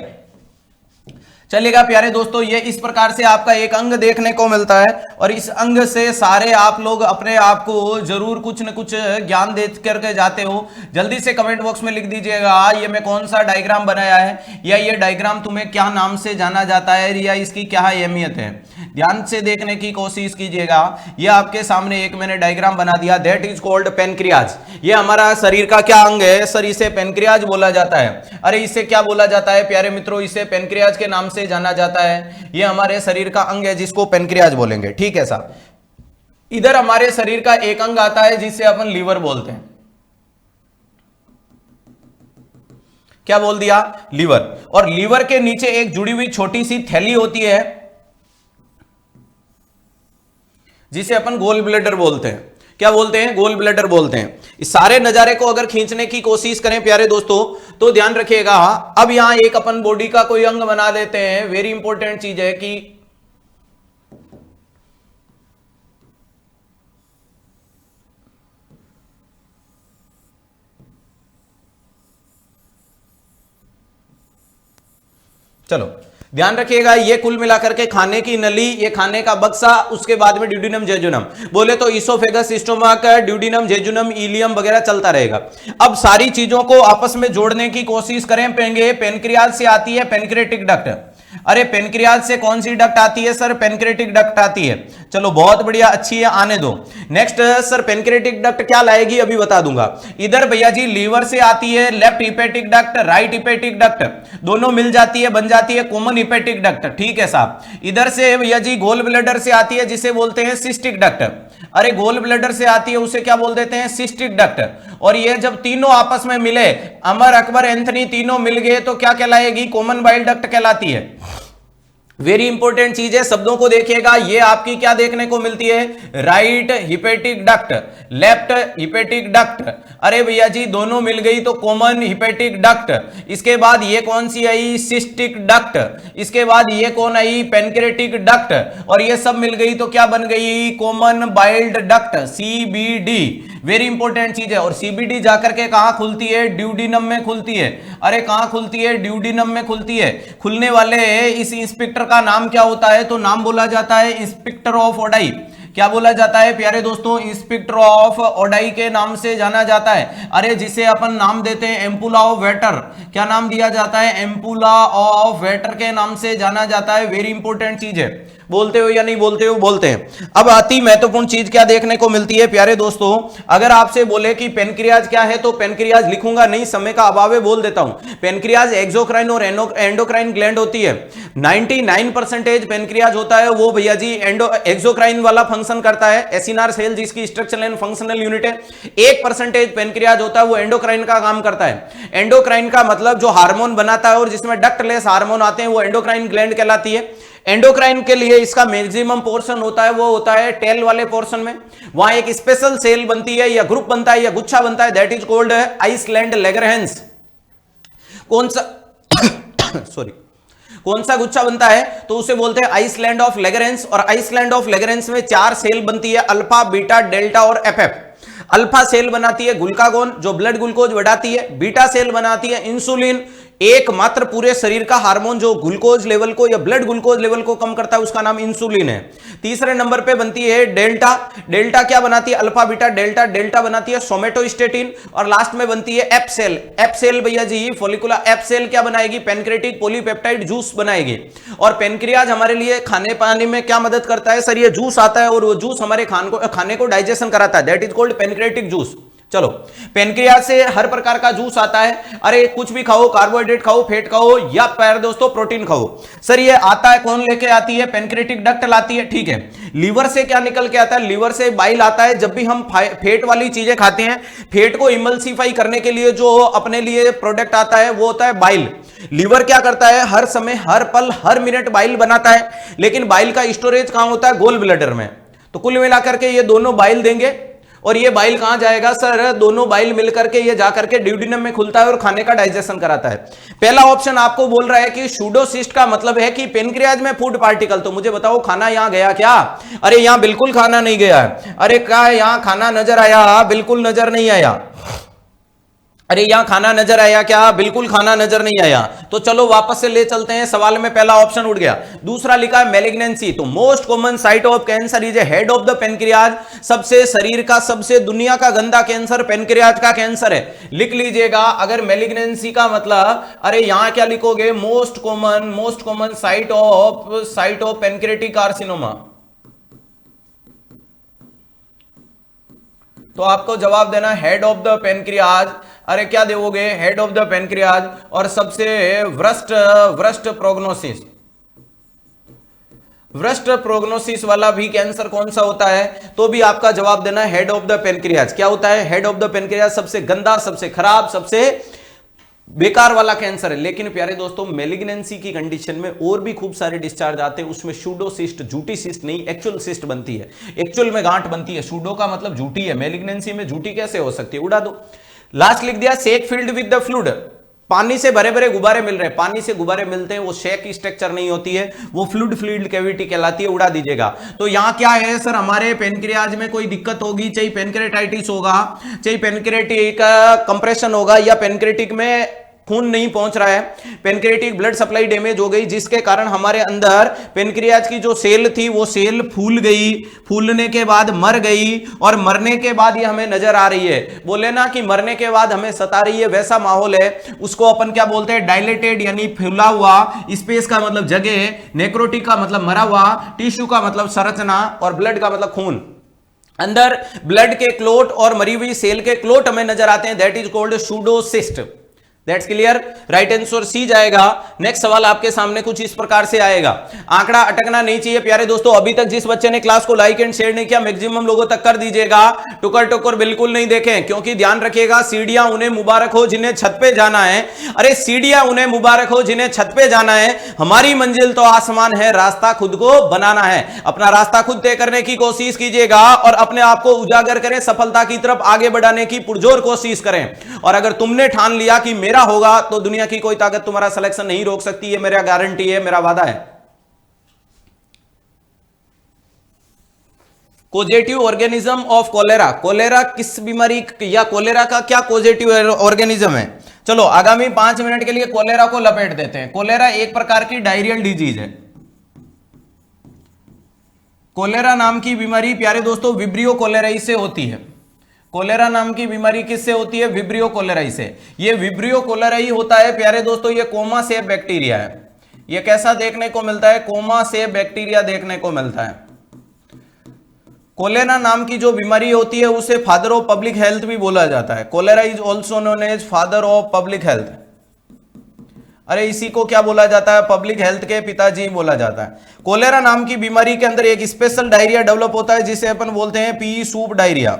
चलिएगा प्यारे दोस्तों, ये इस प्रकार से आपका एक अंग देखने को मिलता है, और इस अंग से सारे आप लोग अपने आप को जरूर कुछ न कुछ ज्ञान दे करके जाते हो। जल्दी से कमेंट बॉक्स में लिख दीजिएगा ये मैं कौन सा डायग्राम बनाया है, या ये डायग्राम तुम्हें क्या नाम से जाना जाता है, या इसकी क्या अहमियत है। ध्यान से देखने की कोशिश कीजिएगा। ये आपके सामने एक मैंने डायग्राम बना दिया, दैट इज कॉल्ड पेनक्रियाज। ये हमारा शरीर का क्या अंग है सर, इसे पेनक्रियाज बोला जाता है। अरे इसे क्या बोला जाता है प्यारे मित्रों, इसे पेनक्रियाज के नाम से जाना जाता है। ये हमारे शरीर का अंग है जिसको पेनक्रियाज बोलेंगे, ठीक है साहब। इधर हमारे शरीर का एक अंग आता है जिसे अपन लीवर बोलते हैं। क्या बोल दिया, लीवर। और लीवर के नीचे एक जुड़ी हुई छोटी सी थैली होती है जिसे अपन गोल ब्लैडर बोलते हैं। क्या बोलते हैं, गोल ब्लैडर बोलते हैं। इस सारे नजारे को अगर खींचने की कोशिश करें प्यारे दोस्तों, तो ध्यान रखिएगा। अब यहां एक अपन बॉडी का कोई अंग बना देते हैं। वेरी इंपॉर्टेंट चीज है कि चलो ध्यान रखिएगा, ये कुल मिलाकर के खाने की नली, ये खाने का बक्सा, उसके बाद में ड्यूडिनम जेजुनम, बोले तो oesophagus, stomach, duodenum jejunum, ileum वगैरह चलता रहेगा। अब सारी चीजों को आपस में जोड़ने की कोशिश करें पेंगे। पेनक्रियाज से आती है पेनक्रेटिक डक्ट। अरे पेनक्रियाज से कौन सी डक्ट आती है सर? पेनक्रेटिक डक्ट आती है। चलो बहुत बढ़िया, अच्छी है, आने दो। नेक्स्ट सर पेनक्रेटिक डक्ट क्या लाएगी अभी बता दूंगा। इधर भैया जी लीवर से आती है left hepatic duct, right hepatic duct, दोनों मिल जाती है, बन जाती है कॉमन हिपेटिक डक्ट। ठीक है साहब। इधर से भैया जी गोल ब्लैडर से आती है, जिसे बोलते हैं सिस्टिक डक्ट। अरे गोल ब्लैडर से आती है, उसे क्या बोल देते हैं? Cystic duct. और ये जब तीनों आपस में मिले, अमर अकबर एंथनी तीनों मिल गए, तो क्या कहलाएगी? कॉमन बाइल डक्ट कहलाती है। वेरी इंपॉर्टेंट चीज है, शब्दों को देखिएगा। ये आपकी क्या देखने को मिलती है? Right hepatic duct, left hepatic duct. अरे भैया जी दोनों मिल गई तो कॉमन हिपेटिक डक्ट। इसके बाद ये कौन सी आई? Cystic duct. इसके बाद ये कौन आई? Pancreatic duct. और ये सब मिल गई तो क्या बन गई? Common billed duct, CBD. Very important चीज है। और सीबीडी जाकर के कहां खुलती है? ड्यूडिनम में खुलती है। अरे कहां खुलती है? ड्यूडिनम में खुलती है। खुलने वाले इस इंस्पेक्टर का नाम क्या होता है? तो नाम बोला जाता है इंस्पेक्टर ऑफ ओडाई। क्या बोला जाता है प्यारे दोस्तों? इंस्पेक्टर ऑफ ओडाई के नाम से जाना जाता है। अरे जिसे अपन नाम देते हैं एम्पुला ऑफ वेटर, क्या नाम दिया जाता है? एम्पुला ऑफ वेटर के नाम से जाना जाता है। वेरी इंपॉर्टेंट चीज है। बोलते हो या नहीं बोलते हो? बोलते हैं। अब आती महत्वपूर्ण चीज क्या देखने को मिलती है प्यारे दोस्तों। अगर आपसे बोले कि पेनक्रियाज क्या है, तो पेनक्रियाज लिखूंगा नहीं, समय का अभाव है, बोल देता हूं। पेनक्रियाज एक्सोक्राइन और एंडोक्राइन ग्लैंड होती है। 99% पेनक्रियाज होता है वो भैया जी एक्सोक्राइन वाला फंक्शन करता है, एसिनार सेल जिसकी स्ट्रक्चरल एंड फंक्शनल यूनिट है। 1% पेनक्रियाज होता है वो एंडोक्राइन का काम करता है। एंडोक्राइन का मतलब जो हार्मोन बनाता है और जिसमें डक्टलेस हार्मोन आते हैं, वो एंडोक्राइन ग्लैंड कहलाती है। एंडोक्राइन के लिए इसका मैक्सिमम पोर्शन होता है, वो होता है टेल वाले पोर्शन में। वहां एक स्पेशल सेल बनती है या ग्रुप बनता है या गुच्छा बनता है, दैट इज कॉल्ड आइसलैंड लेगरहेंस। कौन सा सॉरी कौन सा गुच्छा बनता है? तो उसे बोलते हैं आइसलैंड ऑफ लेगरेंस। और आइसलैंड ऑफ लेगरेंस में 4 सेल बनती है, अल्फा, बीटा, डेल्टा और एफएफ। अल्फा सेल बनाती है ग्लूकागोन जो ब्लड ग्लूकोज बढ़ाती है। बीटा सेल बनाती है इंसुलिन, एकमात्र पूरे शरीर का हार्मोन जो ग्लूकोज लेवल को या ब्लड ग्लूकोज लेवल को कम करता है, उसका नाम इंसुलिन है। तीसरे नंबर पे बनती है डेल्टा। डेल्टा क्या बनाती है? Alpha beta delta. डेल्टा बनाती है सोमेटोस्टेटिन। और लास्ट में बनती है एफ सेल। एफ सेल भैया जी फोलिकुलर एफ सेल क्या बनाएगी? पेनक्रेटिक पॉलीपेप्टाइड जूस बनाएगी। और पेनक्रियाज हमारे लिए खाने पाने में क्या मदद करता है? सर ये जूस आता है और वो जूस हमारे खाने को डाइजेशन कराता है, that is called pancreatic juice. चलो, पेनक्रियाज से हर प्रकार का जूस आता है। अरे कुछ भी खाओ, कार्बोहाइड्रेट खाओ, फैट खाओ या प्यारे दोस्तों प्रोटीन खाओ। सर ये आता है, कौन लेके आती है? पेनक्रेटिक डक्ट लाती है। ठीक है। लीवर से क्या निकल के आता है? लीवर से बाइल आता है। जब भी हम फैट वाली चीजें खाते हैं, फैट को इमल्सिफाई करने के लिए जो अपने लिए प्रोडक्ट आता है वो होता है बाइल। लीवर क्या करता है? हर समय, हर पल, हर मिनट बाइल बनाता है, लेकिन बाइल का स्टोरेज कहां होता है? गोल ब्लैडर में। तो कुल मिलाकर के ये दोनों बाइल देंगे। और ये बाइल कहां जाएगा? सर दोनों बाइल मिलकर के ये जाकर के ड्यूडिनम में खुलता है और खाने का डाइजेशन कराता है। पहला ऑप्शन आपको बोल रहा है कि सूडोसिस्ट का मतलब है कि पेनक्रियाज में फूड पार्टिकल। तो मुझे बताओ खाना यहां गया क्या? अरे यहां बिल्कुल खाना नहीं गया है। अरे क्या यहां खाना नजर आया? बिल्कुल नजर नहीं आया। अरे यहां खाना नजर आया क्या? बिल्कुल खाना नजर नहीं आया। तो चलो वापस से ले चलते हैं, सवाल में पहला ऑप्शन उड़ गया। दूसरा लिखा है मैलिग्नेंसी। तो most common site of cancer is a head of the pancreas. सबसे शरीर का, सबसे दुनिया का गंदा कैंसर पेनक्रियाज का कैंसर है। लिख लीजिएगा अगर मैलिग्नेंसी का मतलब, अरे यहां क्या लिखोगे? Most common site of pancreatic carcinoma. तो आपको जवाब देना हेड ऑफ द पेनक्रियाज। अरे क्या देवोगे? Head of the pancreas. और सबसे व्रस्ट प्रोग्नोसिस वाला भी कैंसर कौन सा होता है? तो भी आपका जवाब देना हेड ऑफ द पेनक्रियाज। क्या होता है? हेड ऑफ द पेनक्रियाज सबसे गंदा, सबसे खराब, सबसे बेकार वाला कैंसर है। लेकिन प्यारे दोस्तों मैलिग्नेंसी की कंडीशन में और भी खूब सारे डिस्चार्ज आते हैं। उसमें सूडोसिस्ट, झूठी सिस्ट नहीं, एक्चुअल सिस्ट बनती है, एक्चुअल में गांठ बनती है। सूडो का मतलब झूठी है, मैलिग्नेंसी में झूठी कैसे हो सकती है? उड़ा दो। लास्ट लिख दिया shake field with the fluid. पानी से भरे भरे गुब्बारे मिल रहे हैं, पानी से गुब्बारे मिलते हैं, वो शेक स्ट्रक्चर नहीं होती है, वो फ्लूइड फील्ड कैविटी कहलाती है। उड़ा दीजिएगा। तो यहां क्या है सर? हमारे पेनक्रियाज में कोई दिक्कत होगी, चाहे पेनक्रेटाइटिस होगा, चाहे पेनक्रेटिक कंप्रेशन होगा, या पेनक्रेटिक में खून नहीं पहुंच रहा है, पेनक्रियाटिक ब्लड सप्लाई डैमेज हो गई, जिसके कारण हमारे अंदर पेनक्रियाज की जो सेल थी वो सेल फूल गई, फूलने के बाद मर गई, और मरने के बाद ये हमें नजर आ रही है। बोले ना कि मरने के बाद हमें सता रही है, वैसा माहौल है। उसको अपन क्या बोलते हैं? डायलेटेड, यानी फूला हुआ। स्पेस का मतलब जगह, नेक्रोटिक का मतलब मरा हुआ, टिश्यू का मतलब संरचना, और ब्लड का मतलब खून। अंदर ब्लड के क्लोट और मरी हुई सेल के क्लोट हमें नजर आते हैं, that is called pseudocyst. That's clear, right answer C जाएगा। नेक्स्ट सवाल आपके सामने कुछ इस प्रकार से आएगा, आंकड़ा अटकना नहीं चाहिए प्यारे दोस्तों। अभी तक जिस बच्चे ने क्लास को लाइक एंड शेयर नहीं किया, मैक्सिमम लोगों तक कर दीजिएगा। टुकर टुकर बिल्कुल नहीं देखें, क्योंकि ध्यान रखिएगा, सीढ़ियां उन्हें मुबारक हो जिन्हें छत पे जाना है। अरे सीढ़ियां उन्हें मुबारक हो जिन्हें छत पे जाना है, हमारी मंजिल तो आसमान है, रास्ता खुद को बनाना है। अपना रास्ता खुद तय करने की कोशिश कीजिएगा और अपने आप को उजागर करें, सफलता की तरफ आगे बढ़ाने की पुरजोर कोशिश करें। और अगर तुमने ठान लिया कि मेरा होगा, तो दुनिया की कोई ताकत तुम्हारा सिलेक्शन नहीं रोक सकती है, मेरा गारंटी है, मेरा वादा है। Causative organism of cholera, cholera किस बीमारी या कोलेरा का क्या कोजेटिव ऑर्गेनिज्म है? चलो आगामी 5 मिनट के लिए कोलेरा को लपेट देते हैं। कोलेरा एक प्रकार की डायरियल डिजीज है। कोलेरा नाम की बीमारी प्यारे दोस्तों विब्रियो कोलेराई से होती है। कोलेरा नाम की बीमारी किससे होती है? विब्रियो कोलेराई से। ये विब्रियो कोलेराई होता है प्यारे दोस्तों, ये कोमा से बैक्टीरिया है। ये कैसा देखने को मिलता है? कोमा से बैक्टीरिया देखने को मिलता है। कोलेरा नाम की जो बीमारी होती है उसे फादर ऑफ पब्लिक हेल्थ भी बोला जाता है। Cholera is also known as father of public health. अरे इसी को क्या बोला जाता है? पब्लिक हेल्थ के पिताजी बोला जाता है। कोलेरा नाम की बीमारी के अंदर एक स्पेशल डायरिया डेवलप होता है जिसे अपन बोलते हैं पी सूप डायरिया।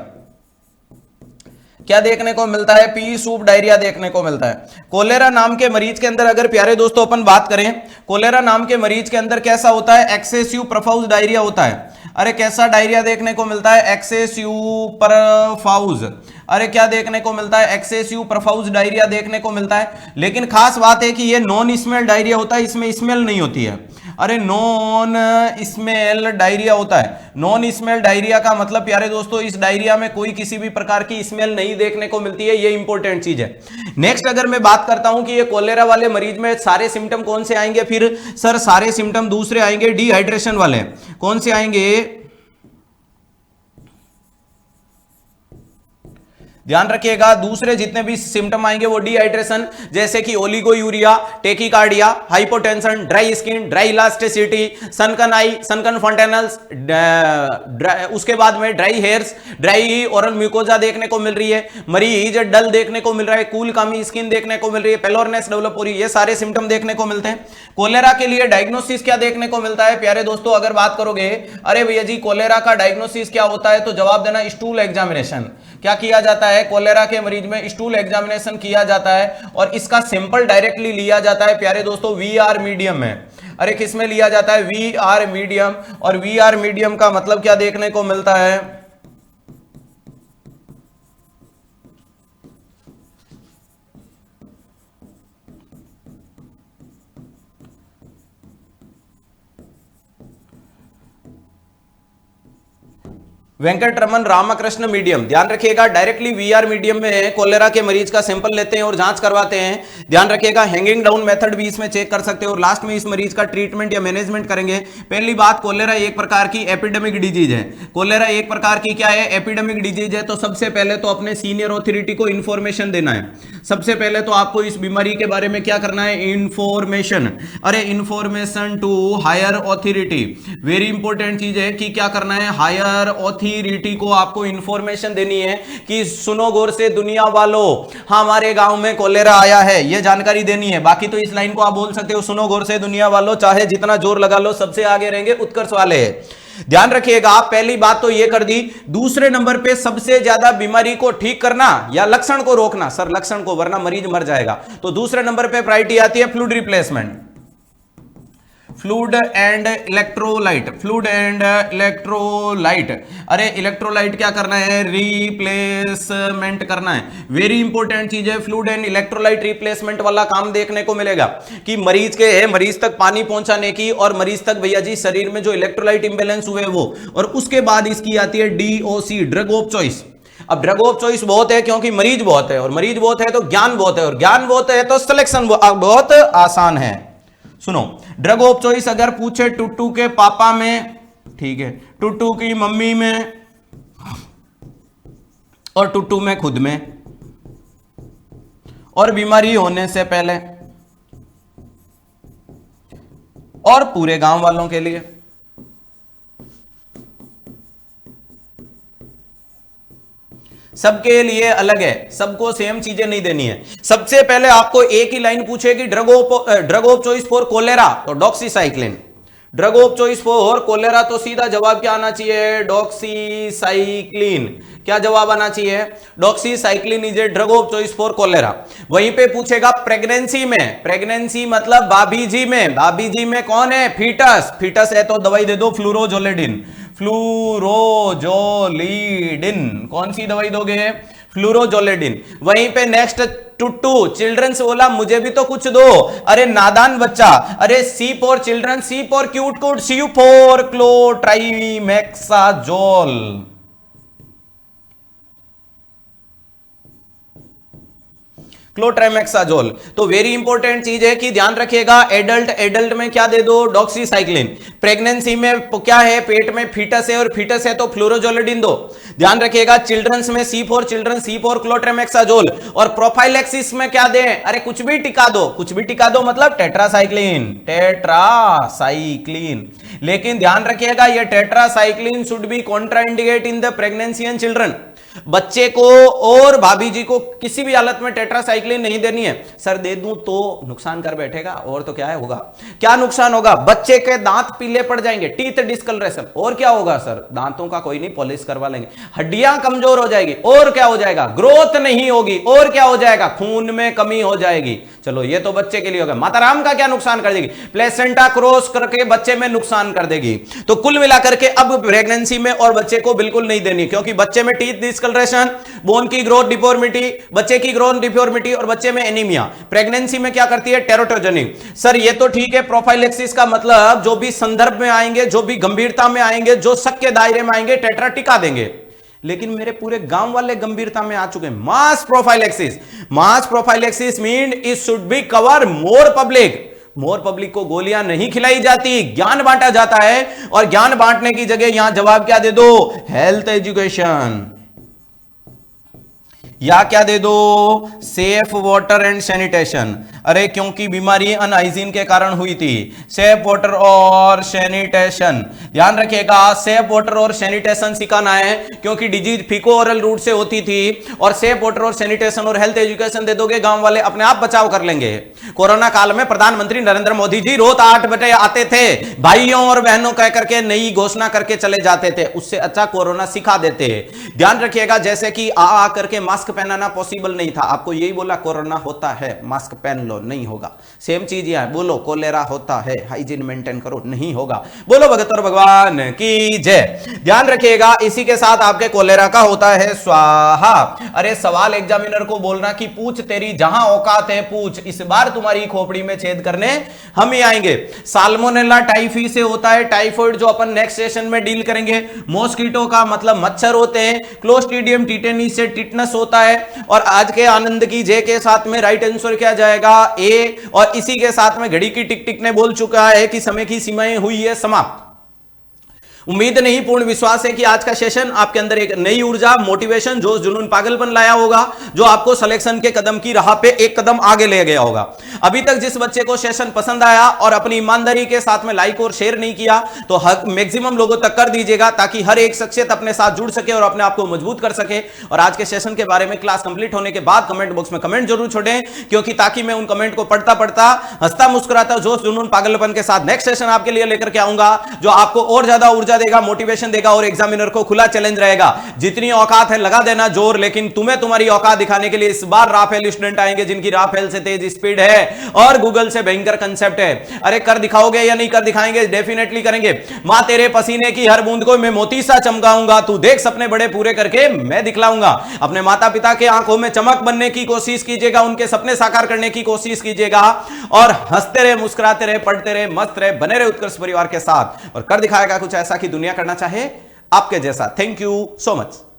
क्या देखने को मिलता है? पी सूप डायरिया देखने को मिलता है। कोलेरा नाम के मरीज के अंदर अगर प्यारे दोस्तों अपन बात करें, कोलेरा नाम के मरीज के अंदर कैसा होता है? एक्सेसिव परफाउज डायरिया होता है। अरे कैसा डायरिया देखने को मिलता है? एक्सेसिव परफाउज। अरे क्या देखने को मिलता है? एक्सेसिव परफाउज डायरिया देखने को मिलता है। लेकिन खास बात है कि ये नॉन स्मेल डायरिया होता है, इसमें स्मेल नहीं होती है। अरे नॉन स्मेल डायरिया होता है। नॉन स्मेल डायरिया का मतलब प्यारे दोस्तों इस डायरिया में कोई किसी भी प्रकार की स्मेल नहीं देखने को मिलती है, ये इंपॉर्टेंट चीज है। नेक्स्ट अगर मैं बात करता हूं कि ये कोलेरा वाले मरीज में सारे सिम्टम कौन से आएंगे, फिर सर सारे सिम्टम दूसरे आएंगे, डिहाइड्रेशन वाले। कौन से आएंगे? ध्यान रखिएगा, दूसरे जितने भी सिम्टम आएंगे वो डिहाइड्रेशन, जैसे कि oliguria, tachycardia, hypotension, dry skin, dry elasticity, sunken eye, sunken fontanelles, उसके बाद में dry hairs, dry oral mucosa देखने को मिल रही है, मरीज डल देखने को मिल रहा है, कूल कामी स्किन देखने को मिल रही है, पेलोरनेस डेवलप हो रही है, ये सारे सिम्टम देखने को मिलते हैं। कोलेरा के लिए डायग्नोसिस क्या देखने को मिलता है प्यारे दोस्तों? अगर बात करोगे अरे भैया जी कोलेरा का डायग्नोसिस क्या होता है, तो जवाब देना स्टूल एग्जामिनेशन। क्या किया जाता है? कोलेरा के मरीज में स्टूल एग्जामिनेशन किया जाता है और इसका सैंपल डायरेक्टली लिया जाता है प्यारे दोस्तों वीआर मीडियम में। अरे किस में लिया जाता है? VR medium. और वीआर मीडियम का मतलब क्या देखने को मिलता है? वेंकटरमन रामकृष्ण मीडियम। ध्यान रखिएगा, डायरेक्टली वीआर मीडियम में कोलेरा के मरीज का सैंपल लेते हैं और जांच करवाते हैं। ध्यान रखिएगा, हैंगिंग डाउन मेथड भी इसमें चेक कर सकते हो और लास्ट में इस मरीज का ट्रीटमेंट या मैनेजमेंट करेंगे। पहली बात, कोलेरा एक प्रकार की एपिडेमिक डिजीज है। कोलेरा एक प्रकार की क्या है? एपिडेमिक डिजीज है। तो सबसे पहले तो अपने सीनियर अथॉरिटी को इंफॉर्मेशन देना है। सबसे पहले तो आपको इस बीमारी के बारे में क्या करना है? इंफॉर्मेशन। अरे information to higher authority, very important चीज है कि क्या करना है? हायर अथॉरिटी को आपको इंफॉर्मेशन देनी है कि सुनो गौर से दुनिया वालों, हमारे गांव में कोलेरा आया है, यह जानकारी देनी है। बाकी तो इस लाइन को आप बोल सकते हो, सुनो गौर से दुनिया वालों, चाहे जितना जोर लगा लो, सबसे आगे रहेंगे उत्कर्ष वाले। ध्यान रखिएगा, आप पहली बात तो ये कर दी। दूसरे नंबर पे सबसे ज्यादा बीमारी को ठीक करना या लक्षण को रोकना? सर लक्षण को, वरना मरीज मर जाएगा। तो दूसरे नंबर पे प्रायोरिटी आती है fluid replacement, fluid and electrolyte, fluid and electrolyte. अरे इलेक्ट्रोलाइट क्या करना है? रिप्लेसमेंट करना है। वेरी इंपॉर्टेंट चीज है, फ्लूइड एंड इलेक्ट्रोलाइट रिप्लेसमेंट वाला काम देखने को मिलेगा कि मरीज तक पानी पहुंचाने की और मरीज तक भैया जी शरीर में जो इलेक्ट्रोलाइट इंबैलेंस हुए वो, और उसके बाद इसकी आती है डीओसी, ड्रग ऑफ चॉइस। अब ड्रग ऑफ चॉइस बहुत है क्योंकि मरीज बहुत है, और मरीज बहुत है तो ज्ञान बहुत है, और ज्ञान बहुत है तो सिलेक्शन बहुत आसान है। सुनो, ड्रग ऑफ चॉइस अगर पूछे टुट्टू के पापा में, ठीक है, टुट्टू की मम्मी में और टुट्टू में खुद में, और बीमारी होने से पहले, और पूरे गांव वालों के लिए, सबके लिए अलग है, सबको सेम चीजें नहीं देनी है। सबसे पहले आपको एक ही लाइन पूछेगी drug of choice for cholera तो doxycycline, drug of choice for cholera तो सीधा जवाब क्या आना चाहिए, डॉक्सीसाइक्लिन। क्या जवाब आना चाहिए, doxycycline is a drug of choice for cholera. वहीं पे पूछेगा प्रेगनेंसी में, प्रेगनेंसी मतलब बाबीजी में, बाबीजी में कौन है, फीटस, फीटस है तो दवाई दे दो फ्लूरोजोलेडिन, फ्लूरोजोलिडिन, कौन सी दवाई दोगे, फ्लूरोजोलेडिन। वहीं पे नेक्स्ट टुट्टू, चिल्ड्रन से बोला मुझे भी तो कुछ दो, अरे नादान बच्चा, अरे C for children, C for cute cute, C for cotrimoxazole. Cotrimoxazole. तो वेरी इंपॉर्टेंट चीज है कि ध्यान रखिएगा, एडल्ट, एडल्ट में क्या दे दो, डॉक्सीसाइक्लिन। प्रेगनेंसी में क्या है, पेट में फीटस है और फीटस है तो फ्लोरोजोलिडिन दो। ध्यान रखिएगा, चिल्ड्रंस में सी फॉर चिल्ड्रन, सी फॉर क्लोट्राइमेक्साजोल। और प्रोफाइलैक्सिस में क्या दें, अरे कुछ भी टिका दो, कुछ भी टिका दो मतलब टेट्रासाइक्लिन, टेट्रासाइक्लिन। लेकिन ध्यान रखिएगा ये tetracycline should be contraindicate in the pregnancy and children. बच्चे को और भाभी जी को किसी भी हालत में टेट्रासाइक्लिन नहीं देनी है। सर दे दूं तो नुकसान कर बैठेगा, और तो क्या है होगा, क्या नुकसान होगा, बच्चे के दांत पीले पड़ जाएंगे, टीथ डिस्कलरेशन, और क्या होगा सर, दांतों का कोई नहीं, पॉलिश करवा लेंगे, हड्डियां कमजोर हो जाएगी, और क्या हो जाएगा, ग्रोथ नहीं होगी, और क्या हो जाएगा, खून में कमी हो जाएगी। चलो ये तो बच्चे के लिए होगा, माता राम का क्या नुकसान कर देगी, प्लेसेंटा क्रॉस करके बच्चे में नुकसान कर देगी। तो कुल मिलाकर के अब प्रेगनेंसी में और बच्चे को बिल्कुल नहीं देनी, क्योंकि बच्चे में टीथ डिस्कलरेशन, बोन की ग्रोथ डिफॉर्मिटी, बच्चे की ग्रोथ डिफॉर्मिटी और बच्चे में एनीमिया। प्रेगनेंसी में क्या करती है, टेरोटोजेनिक। सर ये तो ठीक है, प्रोफाइलैक्सिस का मतलब जो भी संदर्भ में आएंगे, जो भी गंभीरता में आएंगे, जो शक के दायरे में आएंगे, टेट्रा टिका देंगे। लेकिन मेरे पूरे गांव वाले गंभीरता में आ चुके हैं, mass prophylaxis. Mass prophylaxis mean it should be cover more public. More public को गोलियां नहीं खिलाई जाती, ज्ञान बांटा जाता है, और ज्ञान बांटने की जगह यहां जवाब क्या दे दो, हेल्थ एजुकेशन, या क्या दे दो, सेफ वाटर एंड सैनिटेशन। अरे क्योंकि बीमारी अनहाइजीन के कारण हुई थी, सेफ वाटर और सैनिटेशन। ध्यान रखिएगा, सेफ वाटर और सैनिटेशन सिखाना है, क्योंकि डिजीज फीको ओरल रूट से होती थी, और सेफ वाटर और सैनिटेशन और हेल्थ एजुकेशन दे दोगे, गांव वाले अपने आप बचाव कर लेंगे। कोरोना काल में प्रधानमंत्री नरेंद्र मोदी जी रोज 8 बजे आते थे, भाइयों और बहनों कह करके नई घोषणा करके चले जाते थे, उससे अच्छा कोरोना सिखा देते। ध्यान रखिएगा, जैसे कि आ करके मास्क पहनाना पॉसिबल नहीं था, आपको यही बोला कोरोना होता है मास्क पहन लो, नहीं होगा। सेम चीज यहां बोलो, कोलेरा होता है हाइजीन मेंटेन करो, नहीं होगा। बोलो भगत और भगवान की जय। ध्यान रखिएगा, इसी के साथ आपके कोलेरा का होता है स्वाहा। अरे सवाल एग्जामिनर को बोलना कि पूछ तेरी जहां औकात है पूछ, इस बार तुम्हारी खोपड़ी में छेद करने हम ही आएंगे। साल्मोनेला टाइफी से होता है टाइफॉइड, जो अपन नेक्स्ट सेशन में डील करेंगे। मॉस्किटो का मतलब मच्छर होते हैं। क्लोस्ट्रीडियम टिटेनी से टिटनस होता है। और आज के आनंद की जय के साथ में राइट आंसर क्या जाएगा, ए। और इसी के साथ में घड़ी की टिक टिक ने बोल चुका है कि समय की सीमाएं हुई है समाप्त। उम्मीद नहीं, पूर्ण विश्वास है कि आज का सेशन आपके अंदर एक नई ऊर्जा, मोटिवेशन, जोश, जुनून, पागलपन लाया होगा, जो आपको सिलेक्शन के कदम की राह पे एक कदम आगे ले गया होगा। अभी तक जिस बच्चे को सेशन पसंद आया और अपनी ईमानदारी के साथ में लाइक और शेयर नहीं किया, तो मैक्सिमम लोगों तक कर दीजिएगा, ताकि हर एक शख्सियत अपने साथ जुड़ सके और अपने आप को मजबूत कर सके। और आज के सेशन के बारे में क्लास कंप्लीट होने के बाद कमेंट बॉक्स में कमेंट जरूर छोड़ें, क्योंकि ताकि मैं उन कमेंट को पढ़ता पढ़ता हंसता मुस्कुराता जोश, जुनून, पागलपन के साथ नेक्स्ट सेशन आपके लिए लेकर के आऊंगा, जो आपको और ज्यादा ऊर्जा देगा, मोटिवेशन देगा, और एग्जामिनर को खुला चैलेंज रहेगा। जितनी औकात है लगा देना जोर, लेकिन तुम्हें तुम्हारी औकात दिखाने के लिए इस बार राफेल स्टूडेंट आएंगे, जिनकी राफेल से तेज स्पीड है और गूगल से भयंकर कंसेप्ट है। अरे कर दिखाओगे या नहीं कर दिखाएंगे? डेफिनेटली करेंगे। मां तेरे पसीने की हर बूंद को मैं मोती सा चमकाऊंगा, तू देख सपने बड़े पूरे करके मैं दिखलाऊंगा। अपने माता पिता के आंखों में चमक बनने की कोशिश कीजिएगा, उनके सपने साकार करने की कोशिश कीजिएगा, और हंसते रहे, मुस्कुराते रहे, पढ़ते रहे, मस्त रहे, बने रहे उत्कृष्ट परिवार के साथ, और कर दिखाएगा कुछ ऐसा कि दुनिया करना चाहे आपके जैसा। Thank you so much.